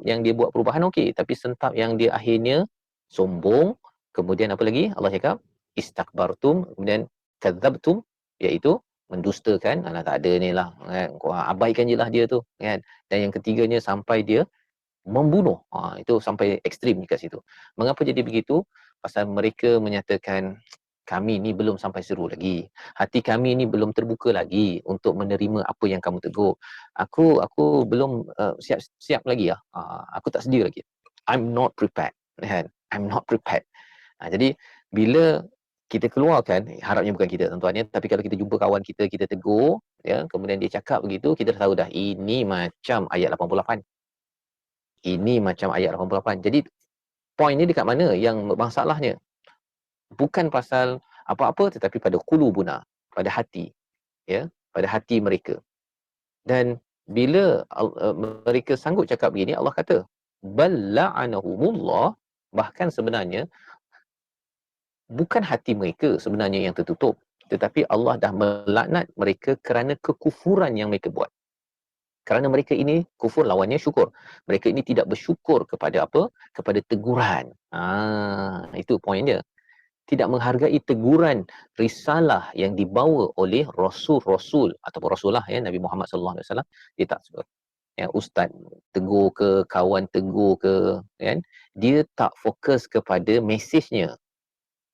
yang dia buat perubahan okey, tapi sentap yang dia akhirnya sombong, kemudian apa lagi? Allah cakap istakbartum, kemudian kadzabtum, iaitu mendustakan, tak ada ni lah kan, abaikan je lah dia tu kan. Dan yang ketiganya sampai dia membunuh. Itu sampai ekstrim kat situ. Mengapa jadi begitu? Pasal mereka menyatakan kami ni belum sampai seru lagi. Hati kami ni belum terbuka lagi untuk menerima apa yang kamu tegur. Aku belum siap lagi lah. Aku tak sedia lagi. I'm not prepared. I'm not prepared. Jadi bila kita keluarkan, harapnya bukan kita tuan-tuan ya, tapi kalau kita jumpa kawan kita tegur ya, kemudian dia cakap begitu, kita dah tahu dah ini macam ayat 88. Ini macam ayat 88. Jadi poin ni dekat mana yang masalahnya? Bukan pasal apa-apa, tetapi pada qulubuna, pada hati ya, pada hati mereka. Dan bila mereka sanggup cakap begini, Allah kata bal la'anahumullah, bahkan sebenarnya bukan hati mereka sebenarnya yang tertutup, tetapi Allah dah melaknat mereka kerana kekufuran yang mereka buat. Kerana mereka ini kufur, lawannya syukur. Mereka ini tidak bersyukur kepada apa? Kepada teguran. Itu poin dia. Tidak menghargai teguran risalah yang dibawa oleh rasul-rasul ataupun rasulullah ya, Nabi Muhammad sallallahu alaihi wasallam. Dia tak suka. Ya, ustaz tegur ke, kawan tegur ke, kan? Dia tak fokus kepada mesejnya.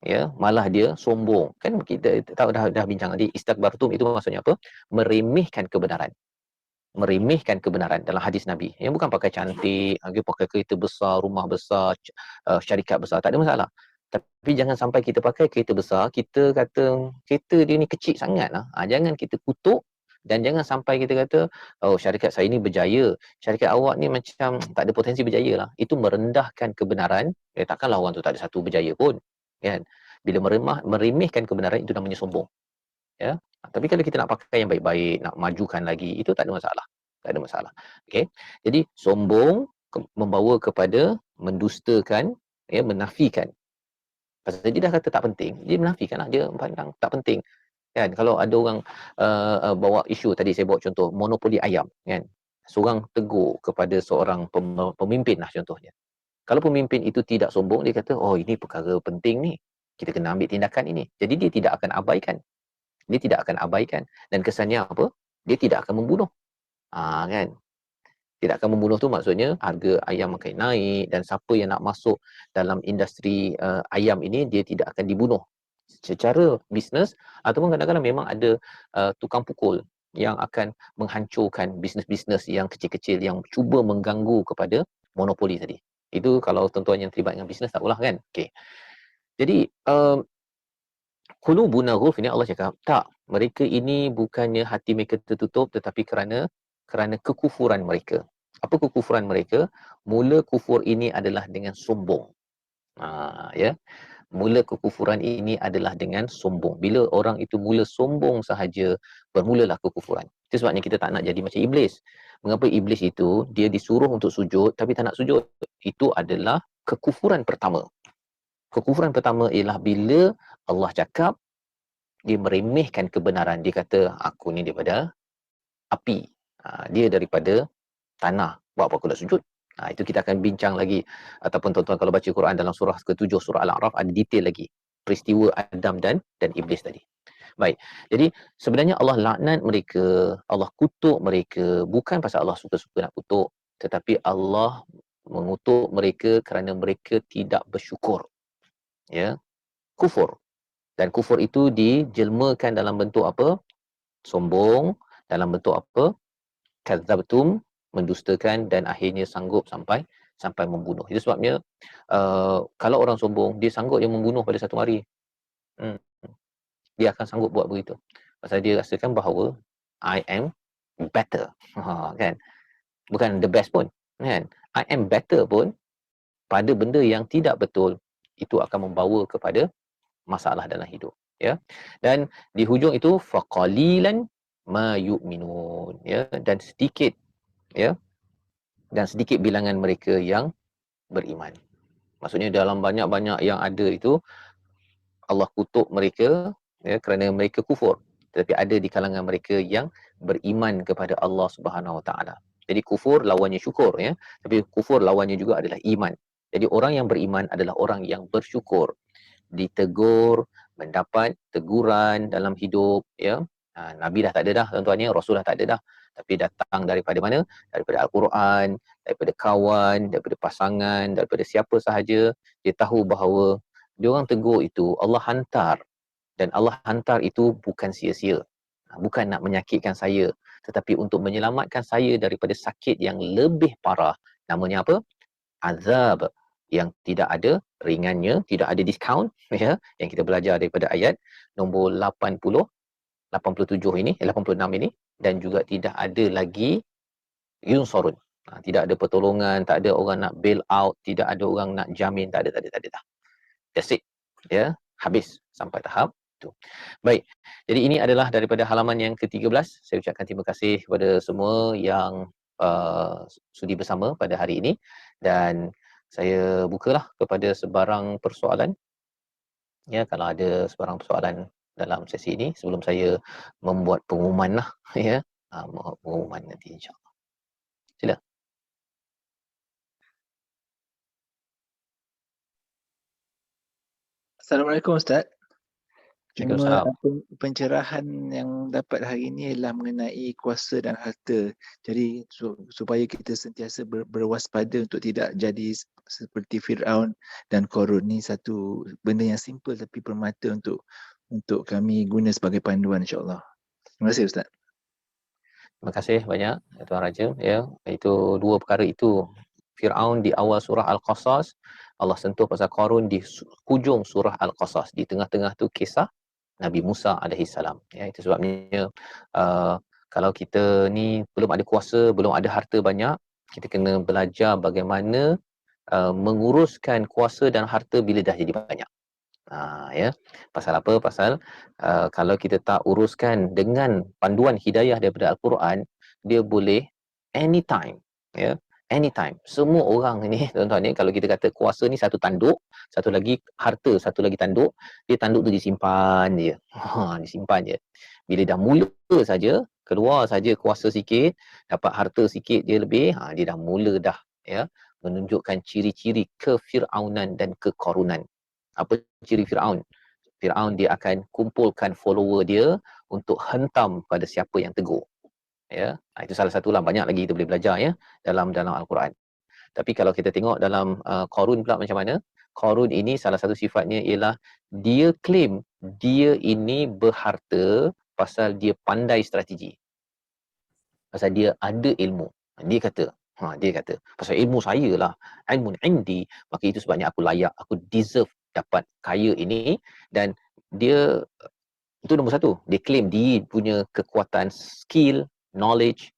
Ya, malah dia sombong. Kan kita tahu dah bincang tadi, istakbartum itu maksudnya apa? Meremehkan kebenaran. Meremehkan kebenaran dalam hadis Nabi. Yang bukan pakai cantik, pakai kereta besar, rumah besar, syarikat besar, tak ada masalah. Tapi jangan sampai kita pakai kereta besar, kita kata kereta dia ni kecil sangat lah. Jangan kita kutuk, dan jangan sampai kita kata, oh syarikat saya ni berjaya, syarikat awak ni macam tak ada potensi berjaya lah. Itu merendahkan kebenaran. Takkanlah orang tu tak ada satu berjaya pun. Kan? Bila meremehkan kebenaran, itu namanya sombong. Ya. Tapi kalau kita nak pakai yang baik-baik, nak majukan lagi, itu tak ada masalah. Tak ada masalah. Okey. Jadi sombong membawa kepada mendustakan, ya, menafikan. Pasal dia dah kata tak penting, dia menafikanlah, dia pandang tak penting. Kan, kalau ada orang bawa isu tadi, saya bawa contoh monopoli ayam kan. Seorang tegur kepada seorang pemimpin lah contohnya. Kalau pemimpin itu tidak sombong, dia kata, oh ini perkara penting ni, kita kena ambil tindakan ini. Jadi dia tidak akan abaikan. Dia tidak akan abaikan. Dan kesannya apa? Dia tidak akan membunuh. Kan? Tidak akan membunuh tu maksudnya harga ayam akan naik, dan siapa yang nak masuk dalam industri ayam ini, dia tidak akan dibunuh. Secara bisnes, ataupun kadang-kadang memang ada tukang pukul yang akan menghancurkan bisnes-bisnes yang kecil-kecil yang cuba mengganggu kepada monopoli tadi. Itu kalau tuan-tuan yang terlibat dengan bisnes tahulah kan. Okey. Jadi qulubuna ghulf ini Allah cakap, tak, mereka ini bukannya hati mereka tertutup, tetapi kerana kekufuran mereka. Apa kekufuran mereka? Mula kufur ini adalah dengan sombong. Ya. Mula kekufuran ini adalah dengan sombong. Bila orang itu mula sombong sahaja, bermulalah kekufuran. Itu sebabnya kita tak nak jadi macam iblis. Mengapa iblis itu dia disuruh untuk sujud tapi tak nak sujud? Itu adalah kekufuran pertama. Kekufuran pertama ialah bila Allah cakap, dia meremehkan kebenaran. Dia kata, aku ni daripada api. Dia daripada tanah. Buat apa aku nak sujud? Itu kita akan bincang lagi. Ataupun tuan-tuan kalau baca Quran dalam surah ke-7, surah Al-A'raf, ada detail lagi peristiwa Adam dan Iblis tadi. Baik. Jadi sebenarnya Allah laknat mereka, Allah kutuk mereka bukan pasal Allah suka-suka nak kutuk, tetapi Allah mengutuk mereka kerana mereka tidak bersyukur. Ya, kufur. Dan kufur itu dijelmakan dalam bentuk apa? Sombong, dalam bentuk apa? Kadzabtum, mendustakan, dan akhirnya sanggup sampai membunuh. Itu sebabnya kalau orang sombong, dia sanggup yang membunuh pada satu hari. Dia akan sanggup buat begitu. Pasal dia rasakan bahawa I am better. Kan? Bukan the best pun. Kan? I am better pun pada benda yang tidak betul, itu akan membawa kepada masalah dalam hidup. Ya. Dan di hujung itu faqalilan ma yu'minun. Ya. Dan sedikit, ya, dan sedikit bilangan mereka yang beriman. Maksudnya dalam banyak-banyak yang ada itu, Allah kutuk mereka, ya, kerana mereka kufur. Tetapi ada di kalangan mereka yang beriman kepada Allah Subhanahu Wa Taala. Jadi kufur lawannya syukur, ya. Tapi kufur lawannya juga adalah iman. Jadi orang yang beriman adalah orang yang bersyukur, ditegur, mendapat teguran dalam hidup, ya. Nabi dah tak ada dah, tuan-tuannya, Rasul dah tak ada dah. Tapi datang daripada mana? Daripada Al-Quran, daripada kawan, daripada pasangan, daripada siapa sahaja. Dia tahu bahawa dia orang tegur itu Allah hantar, dan Allah hantar itu bukan sia-sia. Bukan nak menyakitkan saya, tetapi untuk menyelamatkan saya daripada sakit yang lebih parah. Namanya apa? Azab yang tidak ada ringannya, tidak ada diskaun, ya, yang kita belajar daripada ayat nombor 87 ini, 86 ini, dan juga tidak ada lagi yunsurun. Tidak ada pertolongan, tak ada orang nak bail out, tidak ada orang nak jamin, tak ada dah. That's it. Ya, habis sampai tahap itu. Baik. Jadi ini adalah daripada halaman yang ke-13. Saya ucapkan terima kasih kepada semua yang sudi bersama pada hari ini, dan saya bukalah kepada sebarang persoalan. Ya, kalau ada sebarang persoalan dalam sesi ini sebelum saya membuat pengumuman lah, ya. Pengumuman nanti insya-Allah. Sila. Assalamualaikum Ustaz. Cuma Waalaikumsalam. pencerahan yang dapat hari ini ialah mengenai kuasa dan harta. Jadi supaya kita sentiasa berwaspada untuk tidak jadi seperti Firaun dan Qarun. Ni satu benda yang simple tapi permata untuk kami guna sebagai panduan, insya-Allah. Terima kasih Ustaz. Terima kasih banyak Tuan Raja, ya. Itu dua perkara itu. Firaun di awal surah Al-Qasas, Allah sentuh pasal Qarun di hujung surah Al-Qasas. Di tengah-tengah tu kisah Nabi Musa alaihi salam. Ya, itu sebabnya kalau kita ni belum ada kuasa, belum ada harta banyak, kita kena belajar bagaimana menguruskan kuasa dan harta bila dah jadi banyak. Ya. Pasal apa? Pasal kalau kita tak uruskan dengan panduan hidayah daripada Al-Quran, dia boleh anytime, ya. Anytime. Semua orang ni, tuan-tuan ni, kalau kita kata kuasa ni satu tanduk, satu lagi harta, satu lagi tanduk, dia tanduk tu disimpan je. Disimpan je. Bila dah mula saja, keluar saja kuasa sikit, dapat harta sikit dia lebih, dia dah mula dah, ya, menunjukkan ciri-ciri kefiraunan dan kekorunan. Apa ciri Firaun? Firaun dia akan kumpulkan follower dia untuk hentam pada siapa yang tegur. Ya, itu salah satulah, banyak lagi kita boleh belajar, ya, dalam Al-Quran. Tapi kalau kita tengok dalam Qarun pula macam mana? Qarun ini salah satu sifatnya ialah dia claim dia ini berharta pasal dia pandai strategi. Pasal dia ada ilmu. Dia kata, pasal ilmu saya lah, ilmun indi, maka itu sebabnya aku layak, aku deserve dapat kaya ini. Dan dia, itu nombor satu, dia claim dia punya kekuatan, skill, knowledge,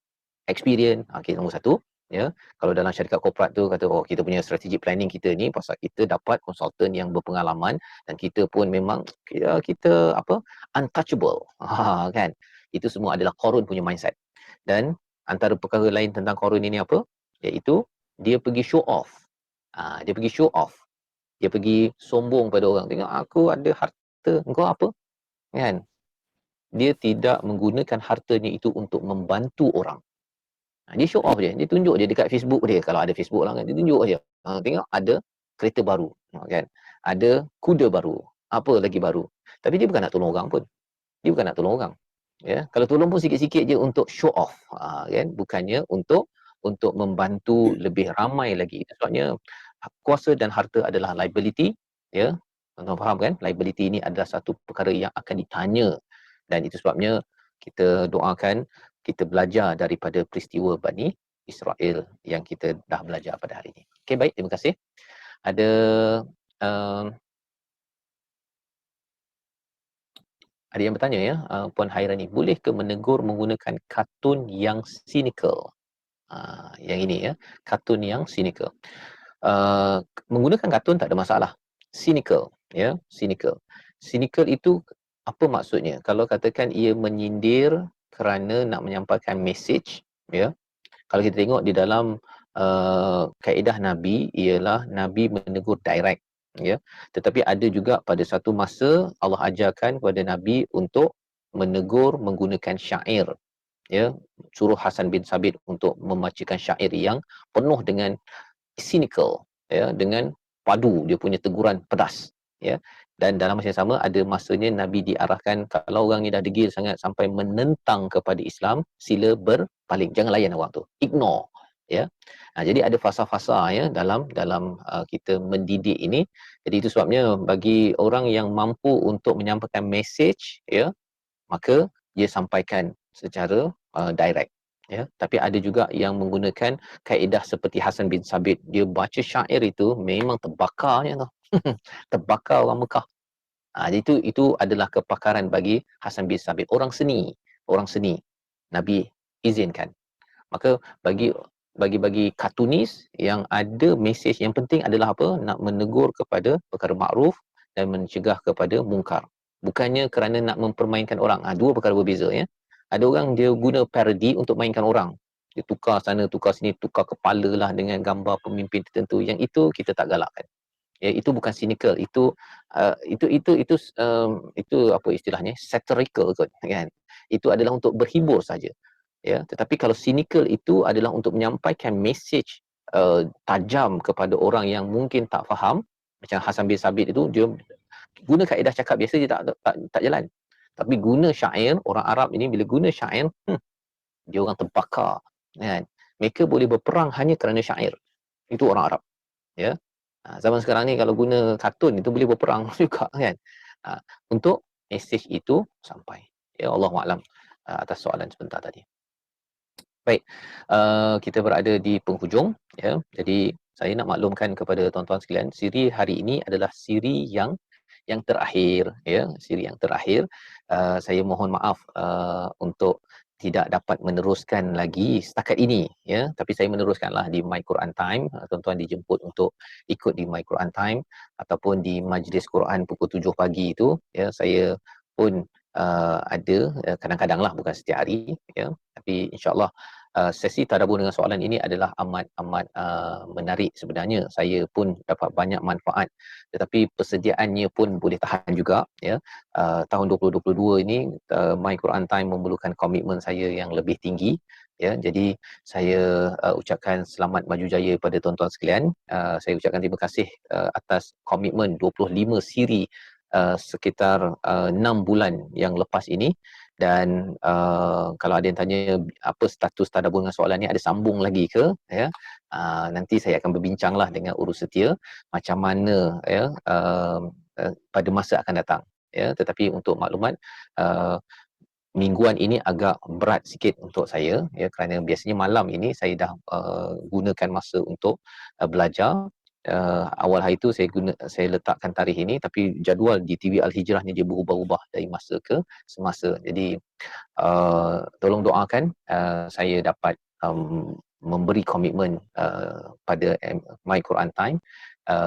experience. Okay, nombor satu, ya. Kalau dalam syarikat korporat tu kata, oh, kita punya strategic planning kita ni pasal kita dapat konsultan yang berpengalaman dan kita pun memang kita apa, untouchable. Kan, itu semua adalah Qarun punya mindset. Dan antara perkara lain tentang Qarun ini apa? Iaitu dia pergi show off. Dia pergi show off. Dia pergi sombong pada orang. Tengok aku ada harta, engkau apa? Kan? Dia tidak menggunakan hartanya itu untuk membantu orang. Dia show off je. Dia tunjuk je dekat Facebook dia. Kalau ada Facebook lah kan, dia tunjuk je. Tengok ada kereta baru. Kan? Ada kuda baru. Apa lagi baru. Tapi dia bukan nak tolong orang pun. Dia bukan nak tolong orang. Ya, kalau tolong pun sikit-sikit je untuk show off, kan, bukannya untuk membantu lebih ramai lagi. Sebabnya kuasa dan harta adalah liability, ya. Tuan-tuan faham kan? Liability ini adalah satu perkara yang akan ditanya, dan itu sebabnya kita doakan, kita belajar daripada peristiwa Bani Israel yang kita dah belajar pada hari ini. Okey, baik, terima kasih. Ada ada yang bertanya, ya, Puan Hairani, boleh ke menegur menggunakan kartun yang cynical? Yang ini, ya, kartun yang cynical. Menggunakan kartun tak ada masalah. Cynical, ya, cynical. Cynical itu apa maksudnya? Kalau katakan ia menyindir kerana nak menyampaikan message, ya. Kalau kita tengok di dalam kaedah Nabi, ialah Nabi menegur direct, ya. Tetapi ada juga pada satu masa Allah ajarkan kepada Nabi untuk menegur menggunakan syair, ya. Suruh Hasan bin Sabit untuk membacakan syair yang penuh dengan cynical, ya, dengan padu dia punya teguran pedas, ya. Dan dalam masa yang sama ada masanya Nabi diarahkan, kalau orang ni dah degil sangat sampai menentang kepada Islam, sila berpaling, jangan layan orang tu, ignore, ya. Jadi ada fasa-fasa, ya, dalam kita mendidik ini. Jadi itu sebabnya bagi orang yang mampu untuk menyampaikan message, ya, maka dia sampaikan secara direct, ya. Tapi ada juga yang menggunakan kaedah seperti Hasan bin Sabit, dia baca syair itu memang terbakarnya tu. Terbakar orang Mekah. Itu adalah kepakaran bagi Hasan bin Sabit, orang seni. Nabi izinkan. Maka bagi kartunis yang ada mesej yang penting adalah apa? Nak menegur kepada perkara makruf dan mencegah kepada mungkar. Bukannya kerana nak mempermainkan orang. Dua perkara berbeza, ya. Ada orang dia guna parody untuk mainkan orang. Dia tukar sana, tukar sini, tukar kepala lah dengan gambar pemimpin tertentu. Yang itu kita tak galakkan. Ya, itu bukan cynical. Itu apa istilahnya? Satirical kot, kan. Itu adalah untuk berhibur saja. Ya, tetapi kalau cynical itu adalah untuk menyampaikan message tajam kepada orang yang mungkin tak faham. Macam Hasan bin Sabit itu, dia guna kaedah cakap biasa, dia tak jalan. Tapi guna syair, orang Arab ini bila guna syair, dia orang terbakar, kan. Mereka boleh berperang hanya kerana syair. Itu orang Arab, ya. Zaman sekarang ni kalau guna kartun itu boleh berperang juga, kan. Untuk message itu sampai. Ya, Allahuaklam atas soalan sebentar tadi. Baik, kita berada di penghujung, ya. Jadi saya nak maklumkan kepada tuan-tuan sekalian, siri hari ini adalah siri yang terakhir, ya, siri yang terakhir. Saya mohon maaf untuk tidak dapat meneruskan lagi setakat ini, ya. Tapi saya meneruskanlah di My Quran Time. Tuan-tuan dijemput untuk ikut di My Quran Time ataupun di majlis Quran pukul 7 pagi itu, ya. Saya pun ada kadang-kadang lah, bukan setiap hari, ya. Tapi insya-Allah sesi tadabbur dengan soalan ini adalah amat menarik sebenarnya. Saya pun dapat banyak manfaat, tetapi persediaannya pun boleh tahan juga, ya. Tahun 2022 ini My Quran Time memerlukan komitmen saya yang lebih tinggi, ya. Jadi saya ucapkan selamat maju jaya pada tuan-tuan sekalian. Saya ucapkan terima kasih atas komitmen 25 siri sekitar 6 bulan yang lepas ini. Dan kalau ada yang tanya apa status tadabbur dengan soalan ni, ada sambung lagi ke, ya. Nanti saya akan berbincanglah dengan urus setia macam mana, ya, pada masa akan datang, ya. Tetapi untuk maklumat, mingguan ini agak berat sikit untuk saya, ya, kerana biasanya malam ini saya dah gunakan masa untuk belajar. Awal hari itu saya letakkan tarikh ini, tapi jadual di TV Al-Hijrah ni dia berubah-ubah dari masa ke semasa. Jadi tolong doakan saya dapat memberi komitmen pada My Quran Time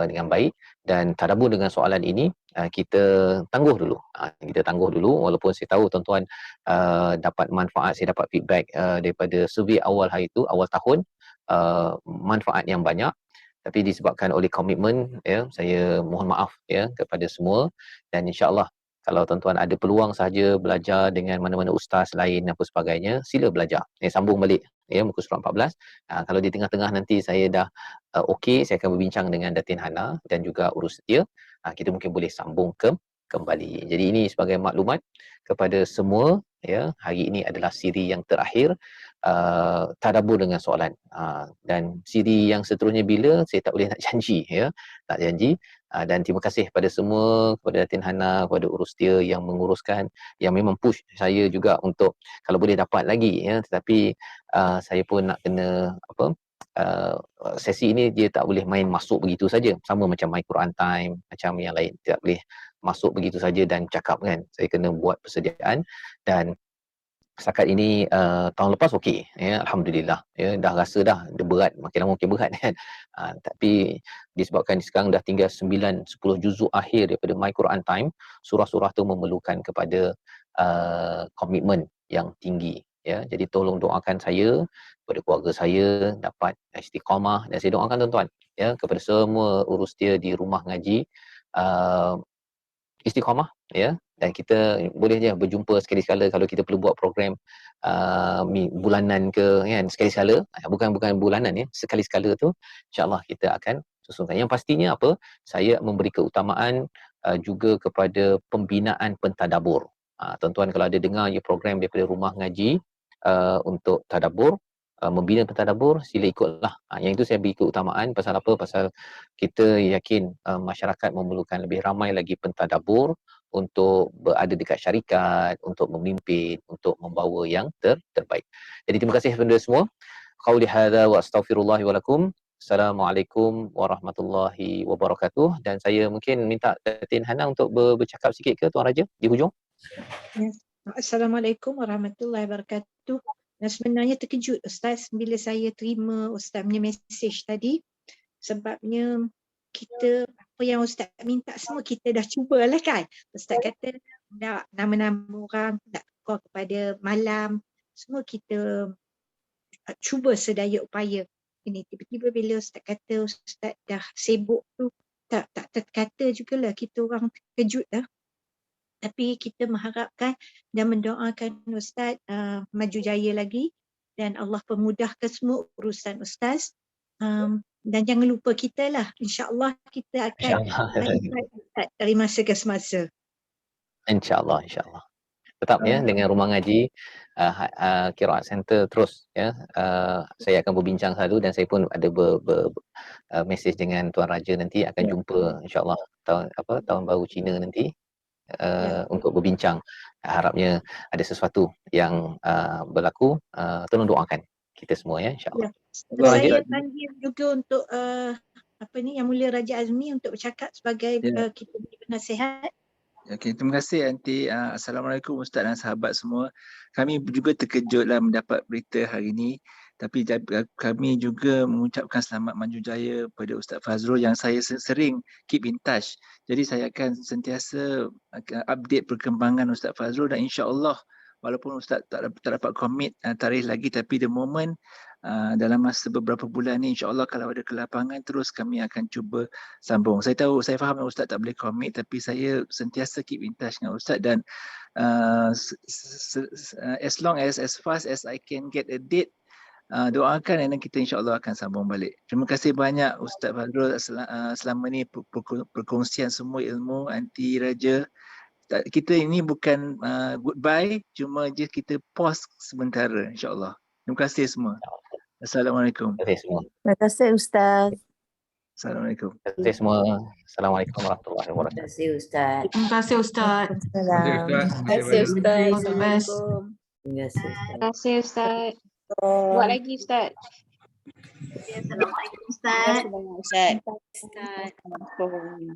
dengan baik, dan tadabbur dengan soalan ini kita tangguh dulu. Kita tangguh dulu, walaupun saya tahu tuan-tuan dapat manfaat, saya dapat feedback daripada survey awal hari itu, awal tahun, manfaat yang banyak. Tapi disebabkan oleh komitmen, ya, saya mohon maaf, ya, kepada semua. Dan insya-Allah kalau tuan-tuan ada peluang sahaja belajar dengan mana-mana ustaz lain apa sebagainya, sila belajar. Sambung balik, ya, muka surat 14. Kalau di tengah-tengah nanti saya dah okey, saya akan berbincang dengan Datin Hana dan juga urus setia. Kita mungkin boleh sambung kembali. Jadi ini sebagai maklumat kepada semua, ya, hari ini adalah siri yang terakhir tadabbur dengan soalan. Dan siri yang seterusnya bila, saya tak boleh nak janji, ya, tak janji. Dan terima kasih kepada semua, kepada Datin Hana, kepada urus dia yang menguruskan, yang memang push saya juga untuk kalau boleh dapat lagi, ya, tetapi saya pun nak kena sesi ini dia tak boleh main masuk begitu saja, sama macam My Quran Time, macam yang lain, tak boleh masuk begitu saja dan cakap kan. Saya kena buat persediaan dan setakat ini tahun lepas okey, ya, alhamdulillah, ya, dah rasa dah dia berat, makin lama makin berat kan. Tapi disebabkan sekarang dah tinggal 9-10 juzuk akhir daripada My Quran Time, surah-surah tu memerlukan kepada komitmen yang tinggi, ya. Jadi tolong doakan saya, kepada keluarga saya dapat istiqamah, dan saya doakan tuan-tuan, ya, kepada semua urus dia di rumah ngaji istiqamah, ya, dan kita boleh je berjumpa sekali-sekala kalau kita perlu buat program bulanan ke, kan, sekali-sekala, bukan bulanan, ya, sekali-sekala tu insya-Allah kita akan susunkan. Yang pastinya apa, saya memberi keutamaan juga kepada pembinaan pentadabbur. Tuan-tuan kalau ada dengar je program daripada rumah ngaji untuk tadabbur, membina pentadabbur, sila ikutlah. Yang itu saya beri keutamaan pasal apa? Pasal kita yakin masyarakat memerlukan lebih ramai lagi pentadabbur untuk berada dekat syarikat, untuk memimpin, untuk membawa yang terbaik. Jadi terima kasih kepada semua. Qauli hadza wa astaghfirullahi wa lakum. Assalamualaikum warahmatullahi wabarakatuh. Dan saya mungkin minta Datin Hana untuk bercakap sikit ke Tuan Raja di hujung. Assalamualaikum warahmatullahi wabarakatuh. Dan sebenarnya terkejut Ustaz bila saya terima Ustaz punya mesej tadi, sebabnya kita apa yang Ustaz minta semua kita dah cubalah kan. Ustaz kata nak nama-nama orang, nak call kepada malam, semua kita cuba sedaya upaya. Ini tiba-tiba bila Ustaz kata Ustaz dah sibuk tu, tak terkata jugalah kita orang terkejut dah. Tapi kita mengharapkan dan mendoakan Ustaz maju jaya lagi dan Allah permudahkan semua urusan Ustaz. Dan jangan lupa kita lah, insya-Allah kita akan dari masa ke semasa. InsyaAllah. Tetap, ya, dengan rumah ngaji Qiraat Center terus, ya. Saya akan berbincang selalu dan saya pun ada mesej dengan Tuan Raja nanti akan jumpa insya-Allah tahun baru Cina nanti. Untuk berbincang, harapnya ada sesuatu yang berlaku, tolong doakan kita semua, ya, insya-Allah. Saya panggil juga untuk Yang Mulia Raja Azmi untuk bercakap sebagai kita beri penasihat. Okey, terima kasih Aunty. Assalamualaikum Ustaz dan sahabat semua. Kami juga terkejutlah mendapat berita hari ini. Tapi kami juga mengucapkan selamat maju jaya pada Ustaz Fazrul yang saya sering keep in touch. Jadi saya akan sentiasa update perkembangan Ustaz Fazrul dan insya-Allah walaupun Ustaz tak dapat commit tarikh lagi, tapi the moment dalam masa beberapa bulan ni insya-Allah kalau ada kelapangan terus kami akan cuba sambung. Saya faham Ustaz tak boleh commit, tapi saya sentiasa keep in touch dengan Ustaz dan as long as fast as I can get a date, doakan dan kita insya-Allah akan sambung balik. Terima kasih banyak Ustaz Fazrul selama ni perkongsian semua ilmu. Aunty Raja, kita ini bukan goodbye, cuma je kita pause sementara insya-Allah. Terima kasih semua. Assalamualaikum. Terima kasih semua. Terima kasih Ustaz. Assalamualaikum. Terima kasih semua. Assalamualaikum warahmatullahi wabarakatuh. Terima kasih Ustaz. Terima kasih Ustaz. Salam. Terima kasih Ustaz. All the best. Assalamualaikum. Terima kasih Ustaz. Terima kasih Ustaz. Buat lagi Ustaz. Assalamualaikum Ustaz. Assalamualaikum Ustaz.